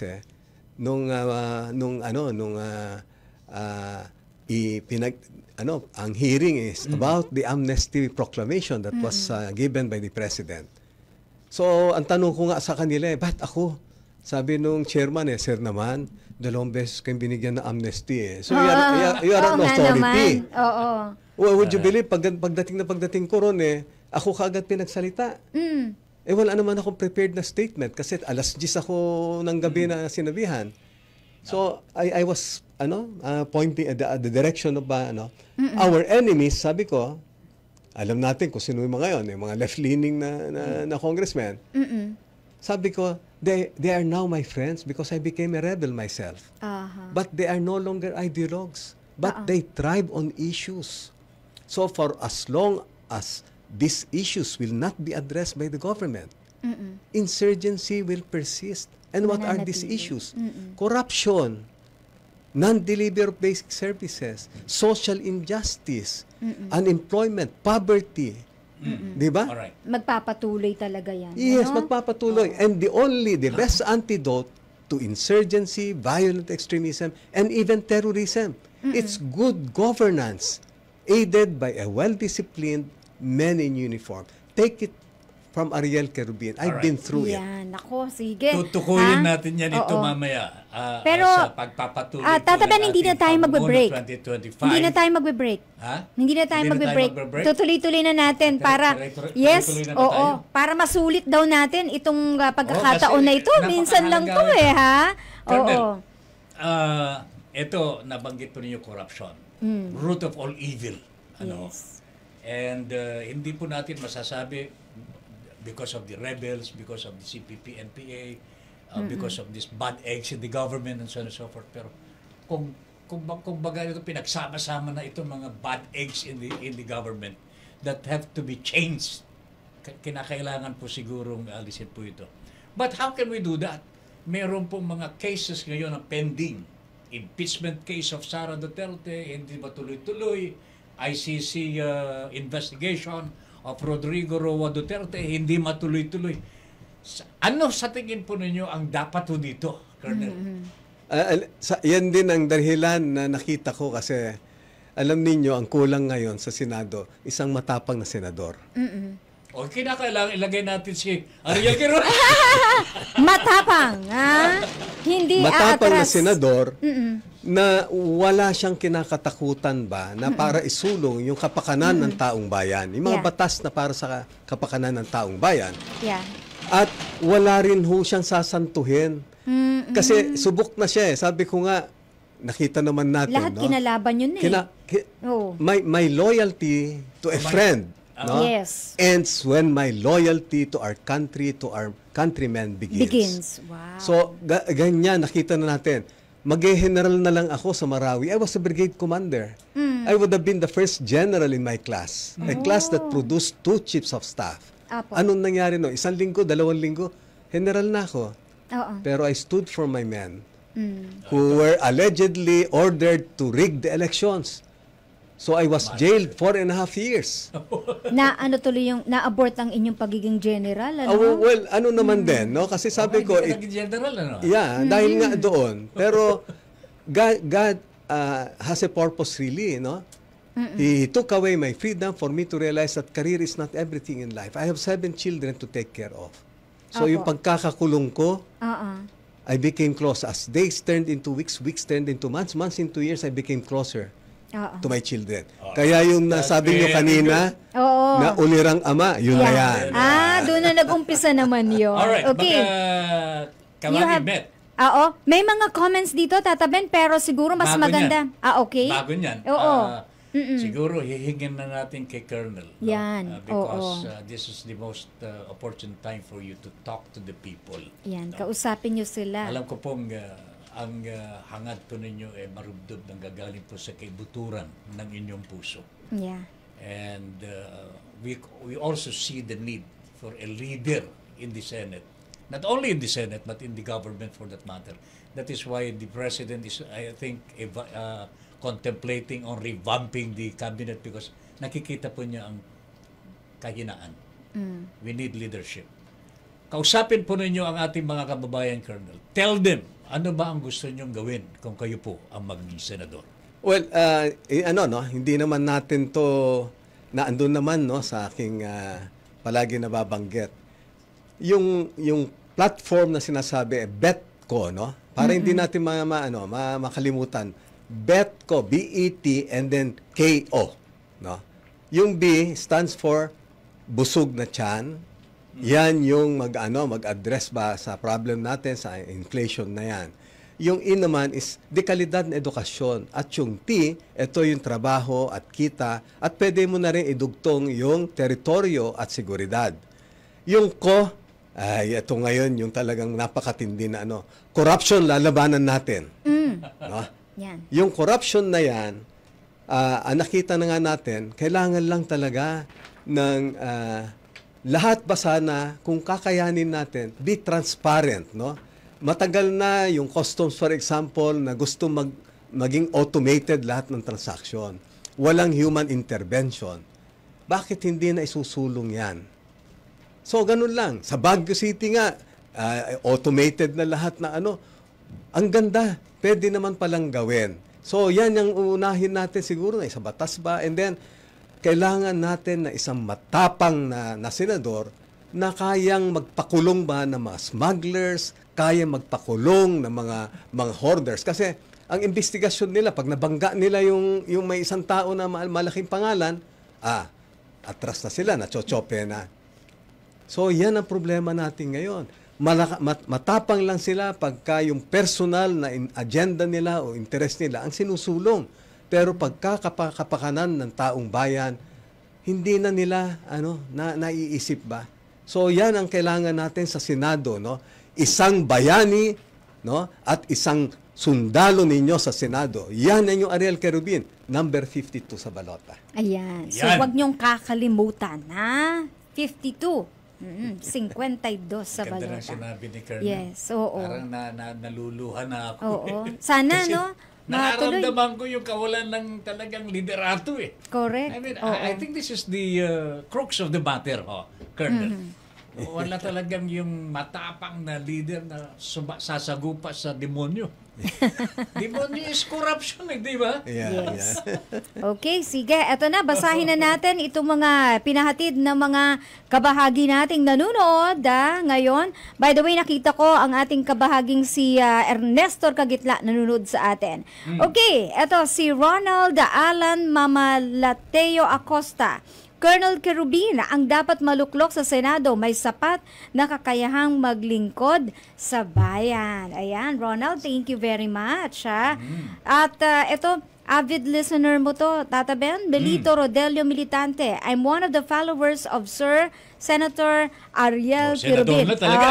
[SPEAKER 4] ang hearing is about the amnesty proclamation that was given by the President. So, ang tanong ko nga sa kanila, ba't ako? Sabi nung chairman, sir naman, 2 beses kayong binigyan ng amnesty. So, you are an authority. Well, would you believe, pagdating ko ron, ako kaagad pinagsalita. Wala naman akong prepared na statement kasi 10:00 ako ng gabi na sinabihan. So, I was pointing at the direction of our enemies. Sabi ko, alam natin kung sino yung mga yun, yung mga left-leaning na congressmen. Sabi ko, they are now my friends because I became a rebel myself. But they are no longer ideologues. But they thrive on issues. So for as long as these issues will not be addressed by the government, insurgency will persist. And what are these issues? Corruption, non-delivery of basic services, social injustice, unemployment, poverty. Di ba?
[SPEAKER 2] Alright.
[SPEAKER 3] Magpapatuloy talaga yan.
[SPEAKER 4] Yes, magpapatuloy. And the best antidote to insurgency, violent extremism, and even terrorism, it's good governance, aided by a well-disciplined men in uniform. Take it from Ariel Carubin. I've been through it.
[SPEAKER 3] Yan, ako, sige.
[SPEAKER 2] Tutukuyin natin yan ito mamaya.
[SPEAKER 3] Pero,
[SPEAKER 2] sa pagpapatuloy
[SPEAKER 3] Tataban, hindi na tayo magbe-break.
[SPEAKER 2] 2025.
[SPEAKER 3] Hindi na tayo magbe-break. Hindi na tayo magbe-break. Tutuloy-tuloy na natin para, para masulit daw natin itong pagkakataon na ito. Minsan lang to ha?
[SPEAKER 2] Colonel, ito, nabanggit po ninyo corruption. Root of all evil.
[SPEAKER 3] Yes.
[SPEAKER 2] And hindi po natin masasabi because of the rebels, because of the CPP, NPA, because of these bad eggs in the government and so on and so forth. Pero kung baga ito, pinagsama-sama na itong mga bad eggs in the government that have to be changed. Kinakailangan po sigurong alisin po ito. But how can we do that? Meron pong mga cases ngayon na pending. Impeachment case of Sara Duterte, hindi ba tuloy-tuloy? ICC investigation of Rodrigo Roa Duterte, hindi matuloy-tuloy. Ano sa tingin po ninyo ang dapat po dito, Colonel?
[SPEAKER 4] Yan din ang dahilan na nakita ko kasi alam ninyo, ang kulang ngayon sa Senado, isang matapang na senador.
[SPEAKER 2] O kinakailangan ilagay natin si Ariel Quirón.
[SPEAKER 3] Matapang, ha? Hindi
[SPEAKER 4] Matapang na
[SPEAKER 3] aatras.
[SPEAKER 4] senador na wala siyang kinakatakutan ba na para isulong yung kapakanan ng taong bayan. Yung mga
[SPEAKER 3] Yeah.
[SPEAKER 4] batas na para sa kapakanan ng taong bayan.
[SPEAKER 3] Yeah.
[SPEAKER 4] At wala rin ho siyang sasantuhin. Kasi subok na siya eh. Sabi ko nga, nakita naman natin.
[SPEAKER 3] Lahat
[SPEAKER 4] no?
[SPEAKER 3] kinalaban yun eh. Oo.
[SPEAKER 4] My loyalty to a friend no?
[SPEAKER 3] Yes.
[SPEAKER 4] ends when my loyalty to our country, to our countrymen begins.
[SPEAKER 3] Wow.
[SPEAKER 4] So, ganyan, nakita na natin. Mag-general na lang ako sa Marawi. I was a brigade commander. I would have been the first general in my class. A class that produced 2 chiefs of staff.
[SPEAKER 3] Apo.
[SPEAKER 4] Anong nangyari no? 1 linggo, 2 linggo, general na ako.
[SPEAKER 3] Oo.
[SPEAKER 4] Pero I stood for my men who were allegedly ordered to rig the elections. So I was jailed 4.5 years.
[SPEAKER 3] Na ano tuloy yung na-abort ang inyong pagiging general, ano?
[SPEAKER 4] Well, ano naman din, no? Kasi sabi ko,
[SPEAKER 2] Hindi ka naging general, ano?
[SPEAKER 4] yeah, dahil nga doon. Pero God has a purpose really, no? He took away my freedom for me to realize that career is not everything in life. I have 7 children to take care of. So
[SPEAKER 3] Opo.
[SPEAKER 4] yung pagkakakulong ko,
[SPEAKER 3] Oo.
[SPEAKER 4] I became close. As days turned into weeks, weeks turned into months, months into years, I became closer
[SPEAKER 3] Oo.
[SPEAKER 4] to my children. Kaya yung nasabi nyo kanina,
[SPEAKER 3] Oo.
[SPEAKER 4] na ulirang ama, yun na yan.
[SPEAKER 3] Doon na nag-umpisa naman yun.
[SPEAKER 2] Alright,
[SPEAKER 3] Okay.
[SPEAKER 2] Kamali met.
[SPEAKER 3] Oo. May mga comments dito, Tata Ben, pero siguro mas
[SPEAKER 2] Bago
[SPEAKER 3] maganda.
[SPEAKER 2] niyan.
[SPEAKER 3] Okay?
[SPEAKER 2] Bago niyan.
[SPEAKER 3] Oo.
[SPEAKER 2] Siguro hihingin na natin kay Colonel. no?
[SPEAKER 3] Yan,
[SPEAKER 2] Because
[SPEAKER 3] oo.
[SPEAKER 2] this is the most opportune time for you to talk to the people.
[SPEAKER 3] Yan, kausapin nyo sila.
[SPEAKER 2] Alam ko pong ang hangad po ninyo ay marubdob ng gagaling po sa kaibuturan ng inyong puso.
[SPEAKER 3] Yeah.
[SPEAKER 2] And we also see the need for a leader in the Senate. Not only in the Senate, but in the government for that matter. That is why the President is, I think, contemplating on revamping the cabinet because nakikita po niya ang kahinaan. We need leadership. Kausapin po ninyo ang ating mga kababayan, Colonel. Tell them, ano ba ang gusto nyong gawin kung kayo po ang maging senador?
[SPEAKER 4] Well, hindi naman natin to naandun naman no sa aking palagi nababanggit. Yung platform na sinasabi bet ko no para hindi natin makalimutan. Bet ko, B-E-T and then K-O, no? Yung B stands for busog na tiyan. Yan yung mag-address ba sa problem natin sa inflation na yan. Yung E naman is dekalidad na edukasyon. At yung T, ito yung trabaho at kita. At pwede mo na rin idugtong yung teritoryo at seguridad. Yung Ko, ito ngayon yung talagang napakatindi na corruption, lalabanan natin. No?
[SPEAKER 3] Yan.
[SPEAKER 4] Yung corruption na yan, nakita na nga natin, kailangan lang talaga ng lahat ba sana, kung kakayanin natin, be transparent, no? Matagal na yung customs, for example, na gusto maging automated lahat ng transaction. Walang human intervention. Bakit hindi na isusulong yan? So, ganun lang. Sa Baguio City nga, automated na lahat na ang ganda. Pwede naman palang gawin. So, yan yung unahin natin siguro na sa batas ba. And then, kailangan natin na isang matapang na senador na kayang magpakulong ba ng mga smugglers, kayang magpakulong ng mga hoarders. Kasi, ang investigasyon nila, pag nabangga nila yung may isang tao na malaking pangalan, atras na sila, nachochope na. So, yan ang problema natin ngayon. Matapang lang sila pagka yung personal na agenda nila o interest nila ang sinusulong. Pero pagkakapakanan ng taong bayan, hindi na nila naiisip ba? So yan ang kailangan natin sa Senado, no? Isang bayani, no? At isang sundalo ninyo sa Senado. Yan ang yung Ariel Querubin, number 52 sa balota.
[SPEAKER 3] Ayan. So,
[SPEAKER 2] Yan.
[SPEAKER 3] wag niyong kakalimutan, ha? 52. 52 sa
[SPEAKER 2] Ganda ng
[SPEAKER 3] balota.
[SPEAKER 2] sinabi ni Colonel.
[SPEAKER 3] Yes, oo.
[SPEAKER 2] Parang naluluha na ako.
[SPEAKER 3] Oo. Sana,
[SPEAKER 2] Kasi
[SPEAKER 3] no? Matuloy.
[SPEAKER 2] nararamdaman ko yung kawalan ng talagang liderato eh.
[SPEAKER 3] Correct.
[SPEAKER 2] I mean,
[SPEAKER 3] Oo.
[SPEAKER 2] I think this is the crux of the matter, Colonel. Wala talagang yung matapang na leader na sasagupa sa demonyo. Demonyo is corruption, di ba?
[SPEAKER 4] Yeah,
[SPEAKER 3] Yes.
[SPEAKER 4] yeah.
[SPEAKER 3] Okay, sige. Eto na, basahin na natin itong mga pinahatid ng mga kabahagi nating nanonood ngayon. By the way, nakita ko ang ating kabahaging si Ernesto Kagitla nanonood sa atin. Okay, eto si Ronald Alan Mamalateo Acosta. Colonel Kerubin, ang dapat maluklok sa Senado, may sapat na kakayahang maglingkod sa bayan. Ayan, Ronald, thank you very much. At ito, avid listener mo to, Tata Ben, Belito Rodelio Militante. I'm one of the followers of Sir Senator Ariel
[SPEAKER 2] senador
[SPEAKER 3] Kerubin.
[SPEAKER 2] na talaga.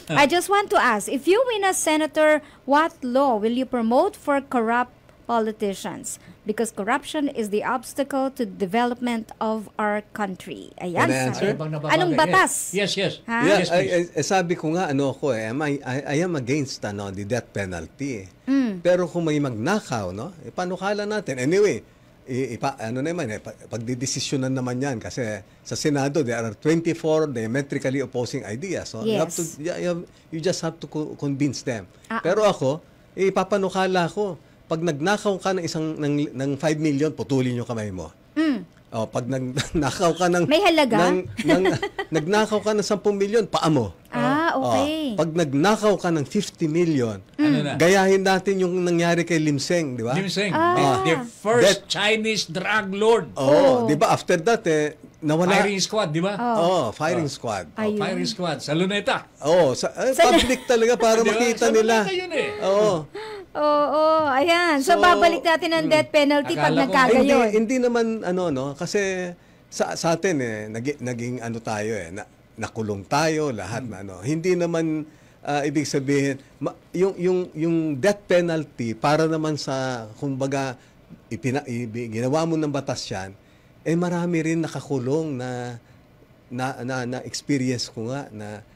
[SPEAKER 3] I just want to ask, if you win as senator, what law will you promote for corrupt politicians? Because corruption is the obstacle to development of our country. Ayan.
[SPEAKER 4] Can I answer?
[SPEAKER 3] Anong batas?
[SPEAKER 2] Yes.
[SPEAKER 3] Ha?
[SPEAKER 4] Yeah,
[SPEAKER 2] Yes, please.
[SPEAKER 4] sabi ko nga, I am against the death penalty. Pero kung may magnakaw, panukala natin. Anyway, pagdidesisyonan naman yan kasi sa Senado, there are 24 diametrically opposing ideas. So
[SPEAKER 3] Yes.
[SPEAKER 4] you just have to convince them. Pero ako, ipapanukala ko, pag nagnakaw ka ng 5 million, putulin yung kamay mo. O, pag nagnakaw ka ng...
[SPEAKER 3] May halaga?
[SPEAKER 4] nagnakaw ka ng 10 million, paa mo.
[SPEAKER 3] Okay.
[SPEAKER 4] Pag nagnakaw ka ng 50 million,
[SPEAKER 2] Ano na?
[SPEAKER 4] gayahin natin yung nangyari kay Lim Seng, di ba?
[SPEAKER 2] Lim Seng, the first Chinese drug lord.
[SPEAKER 4] Di ba? After that, nawala...
[SPEAKER 2] Firing squad, di ba?
[SPEAKER 4] Firing squad.
[SPEAKER 3] Ayun.
[SPEAKER 2] Firing squad sa Luneta.
[SPEAKER 4] Public talaga para
[SPEAKER 2] Di ba?
[SPEAKER 4] makita
[SPEAKER 2] Sa
[SPEAKER 4] nila.
[SPEAKER 2] Luneta yun eh.
[SPEAKER 3] Oo, ayan. So, babalik natin ang death penalty pag
[SPEAKER 2] Akala ko-
[SPEAKER 3] nagkagayon.
[SPEAKER 4] Hindi naman, kasi sa atin, naging tayo, nakulong tayo, lahat na, Hindi naman, ibig sabihin, yung death penalty, para naman sa, kumbaga, ginawa mo ng batas yan, marami rin nakakulong na experience ko nga, na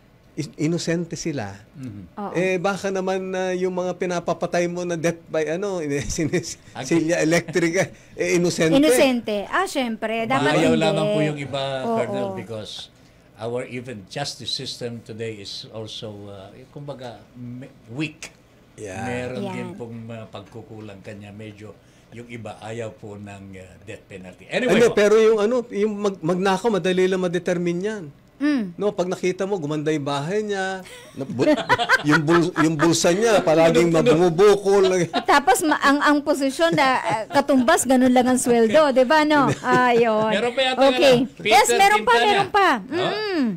[SPEAKER 4] inosente sila. Baka naman yung mga pinapapatay mo na death by silya electric, inosente.
[SPEAKER 3] Inosente. Syempre. Dapat
[SPEAKER 2] Maayaw
[SPEAKER 3] hindi.
[SPEAKER 2] lamang po yung iba,
[SPEAKER 3] Oo.
[SPEAKER 2] Colonel, because our even justice system today is also, kumbaga, weak.
[SPEAKER 4] Yeah.
[SPEAKER 2] Meron
[SPEAKER 3] Yan.
[SPEAKER 2] din pong pagkukulang kanya. Medyo yung iba ayaw po ng death penalty. Anyway, po.
[SPEAKER 4] Pero yung magnakaw, madali lang ma-determine yan. Pag nakita mo, gumanda yung bahay niya, yung bulsa niya, palaging mabumubukol.
[SPEAKER 3] Tapos ang posisyon na katumbas, ganun lang ang sweldo, 'di ba no? Ayun.
[SPEAKER 2] Meron pa yata
[SPEAKER 3] Okay.
[SPEAKER 2] Peter
[SPEAKER 3] Yes, meron
[SPEAKER 2] Quintana.
[SPEAKER 3] pa.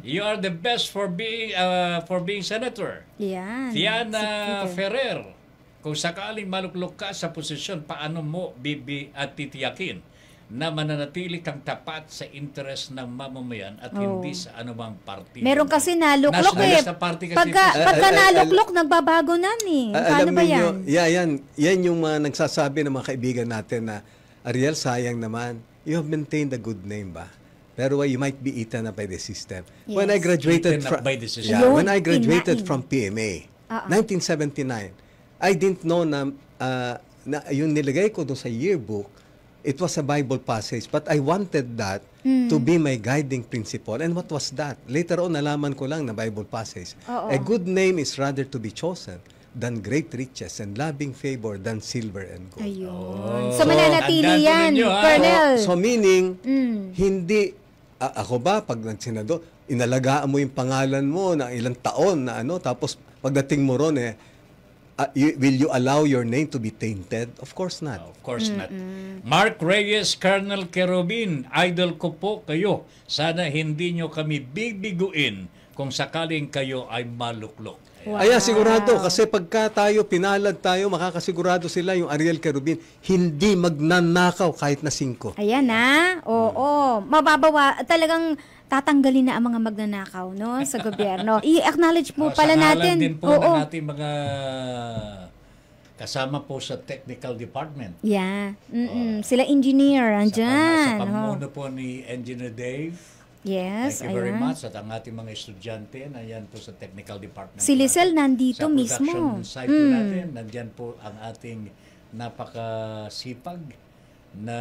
[SPEAKER 2] You are the best for being senator.
[SPEAKER 3] Yan.
[SPEAKER 2] Tiana Ferrer, kung sakaling maluklok ka sa posisyon, paano mo at titiyakin na mananatili kang tapat sa interest ng mamamayan at hindi sa anumang party?
[SPEAKER 3] Meron kasi naluklok
[SPEAKER 2] Nationalist na party kasi
[SPEAKER 3] Pagka naluklok, nagbabago na ni. Paano ba yan?
[SPEAKER 4] Yan yung mga nagsasabi ng mga kaibigan natin na, Ariel, sayang naman, you have maintained a good name ba? Pero you might be eaten up by the system.
[SPEAKER 3] Yes.
[SPEAKER 4] When I graduated
[SPEAKER 2] Eaten up by the system.
[SPEAKER 3] Yun,
[SPEAKER 4] when I graduated
[SPEAKER 3] kinain.
[SPEAKER 4] from PMA, 1979, I didn't know na yung nilagay ko doon sa yearbook, it was a Bible passage, but I wanted that to be my guiding principle. And what was that? Later on, nalaman ko lang na Bible passage. A good name is rather to be chosen than great riches and loving favor than silver and gold.
[SPEAKER 3] Ayun. So mananatili
[SPEAKER 2] Tandaan ko
[SPEAKER 3] yan,
[SPEAKER 2] ninyo, ha?
[SPEAKER 3] Colonel.
[SPEAKER 4] So meaning, hindi, ako ba, pag nagsenador, inalagaan mo yung pangalan mo na ilang taon na tapos pagdating mo ron, will you allow your name to be tainted? Of course not.
[SPEAKER 2] Of course not. Mark Reyes, Colonel Kerubin, idol ko po kayo. Sana hindi nyo kami bibiguin kung sakaling kayo ay maluklok.
[SPEAKER 3] Wow.
[SPEAKER 4] Ayan, sigurado. Kasi pagka tayo, pinalad tayo, makakasigurado sila yung Ariel Kerubin, hindi magnanakaw kahit na 5.
[SPEAKER 3] Ayan na. Oo. Mababawa. Talagang tatanggalin na ang mga magnanakaw sa gobyerno. I-acknowledge po pala
[SPEAKER 2] Sa
[SPEAKER 3] natin.
[SPEAKER 2] ngalan din po ng ating mga kasama po sa technical department.
[SPEAKER 3] Yeah. Sila engineer, andyan.
[SPEAKER 2] Sa pamuno po ni Engineer Dave.
[SPEAKER 3] Yes,
[SPEAKER 2] Thank you very
[SPEAKER 3] ayan.
[SPEAKER 2] much. At ang ating mga estudyante, nandyan po sa technical department.
[SPEAKER 3] Si Lisel nandito
[SPEAKER 2] sa
[SPEAKER 3] mismo.
[SPEAKER 2] production site po natin, nandyan po ang ating napakasipag na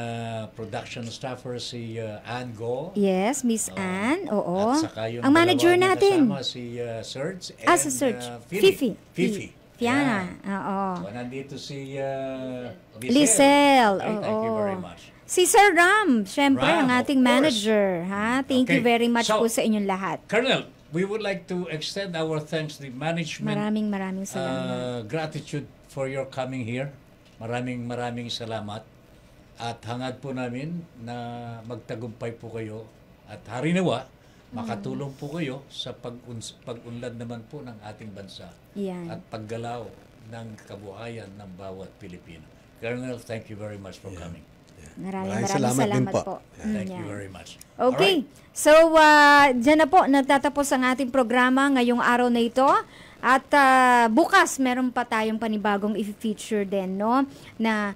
[SPEAKER 2] production staffer si Ann Go.
[SPEAKER 3] Yes, Miss Ann. Oo.
[SPEAKER 2] At saka yung
[SPEAKER 3] Ang manager
[SPEAKER 2] dalawa niya
[SPEAKER 3] natin.
[SPEAKER 2] kasama, si Serge
[SPEAKER 3] Ah,
[SPEAKER 2] and
[SPEAKER 3] si Serge.
[SPEAKER 2] Fifi.
[SPEAKER 3] Fiana.
[SPEAKER 2] Yan.
[SPEAKER 3] Oo.
[SPEAKER 2] So, nandito si
[SPEAKER 3] Lisel.
[SPEAKER 2] Okay, thank you
[SPEAKER 3] Oo.
[SPEAKER 2] very much.
[SPEAKER 3] Si Sir Ram, syempre,
[SPEAKER 2] Ram,
[SPEAKER 3] ang ating
[SPEAKER 2] of course.
[SPEAKER 3] manager. Ha? Thank you
[SPEAKER 2] Okay.
[SPEAKER 3] very much
[SPEAKER 2] So,
[SPEAKER 3] po sa inyong lahat.
[SPEAKER 2] Colonel, we would like to extend our thanks to the management.
[SPEAKER 3] Maraming salamat.
[SPEAKER 2] Gratitude for your coming here. Maraming salamat. At hangad po namin na magtagumpay po kayo at harinawa, makatulong po kayo sa pag-unlad naman po ng ating bansa
[SPEAKER 3] Yan.
[SPEAKER 2] at paggalaw ng kabuhayan ng bawat Pilipino. Colonel, thank you very much for coming.
[SPEAKER 3] Maraming
[SPEAKER 4] salamat din
[SPEAKER 3] salamat
[SPEAKER 4] po.
[SPEAKER 3] po.
[SPEAKER 2] Thank you
[SPEAKER 3] Yan.
[SPEAKER 2] very much.
[SPEAKER 3] Okay.
[SPEAKER 2] Alright.
[SPEAKER 3] So, dyan na po nagtatapos ang ating programa ngayong araw na ito. At bukas, meron pa tayong panibagong i-feature din, no? Na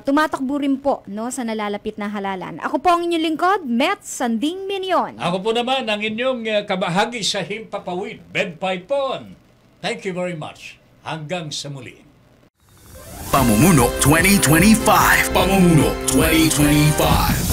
[SPEAKER 3] tumatakbo rin po, no? Sa nalalapit na halalan. Ako po ang inyong lingkod, Met Sanding Minion.
[SPEAKER 2] Ako po naman ang inyong kabahagi sa Himpapawid, Ben Paipon. Thank you very much. Hanggang sa muli.
[SPEAKER 1] Pamumuno 2025. Pamumuno 2025.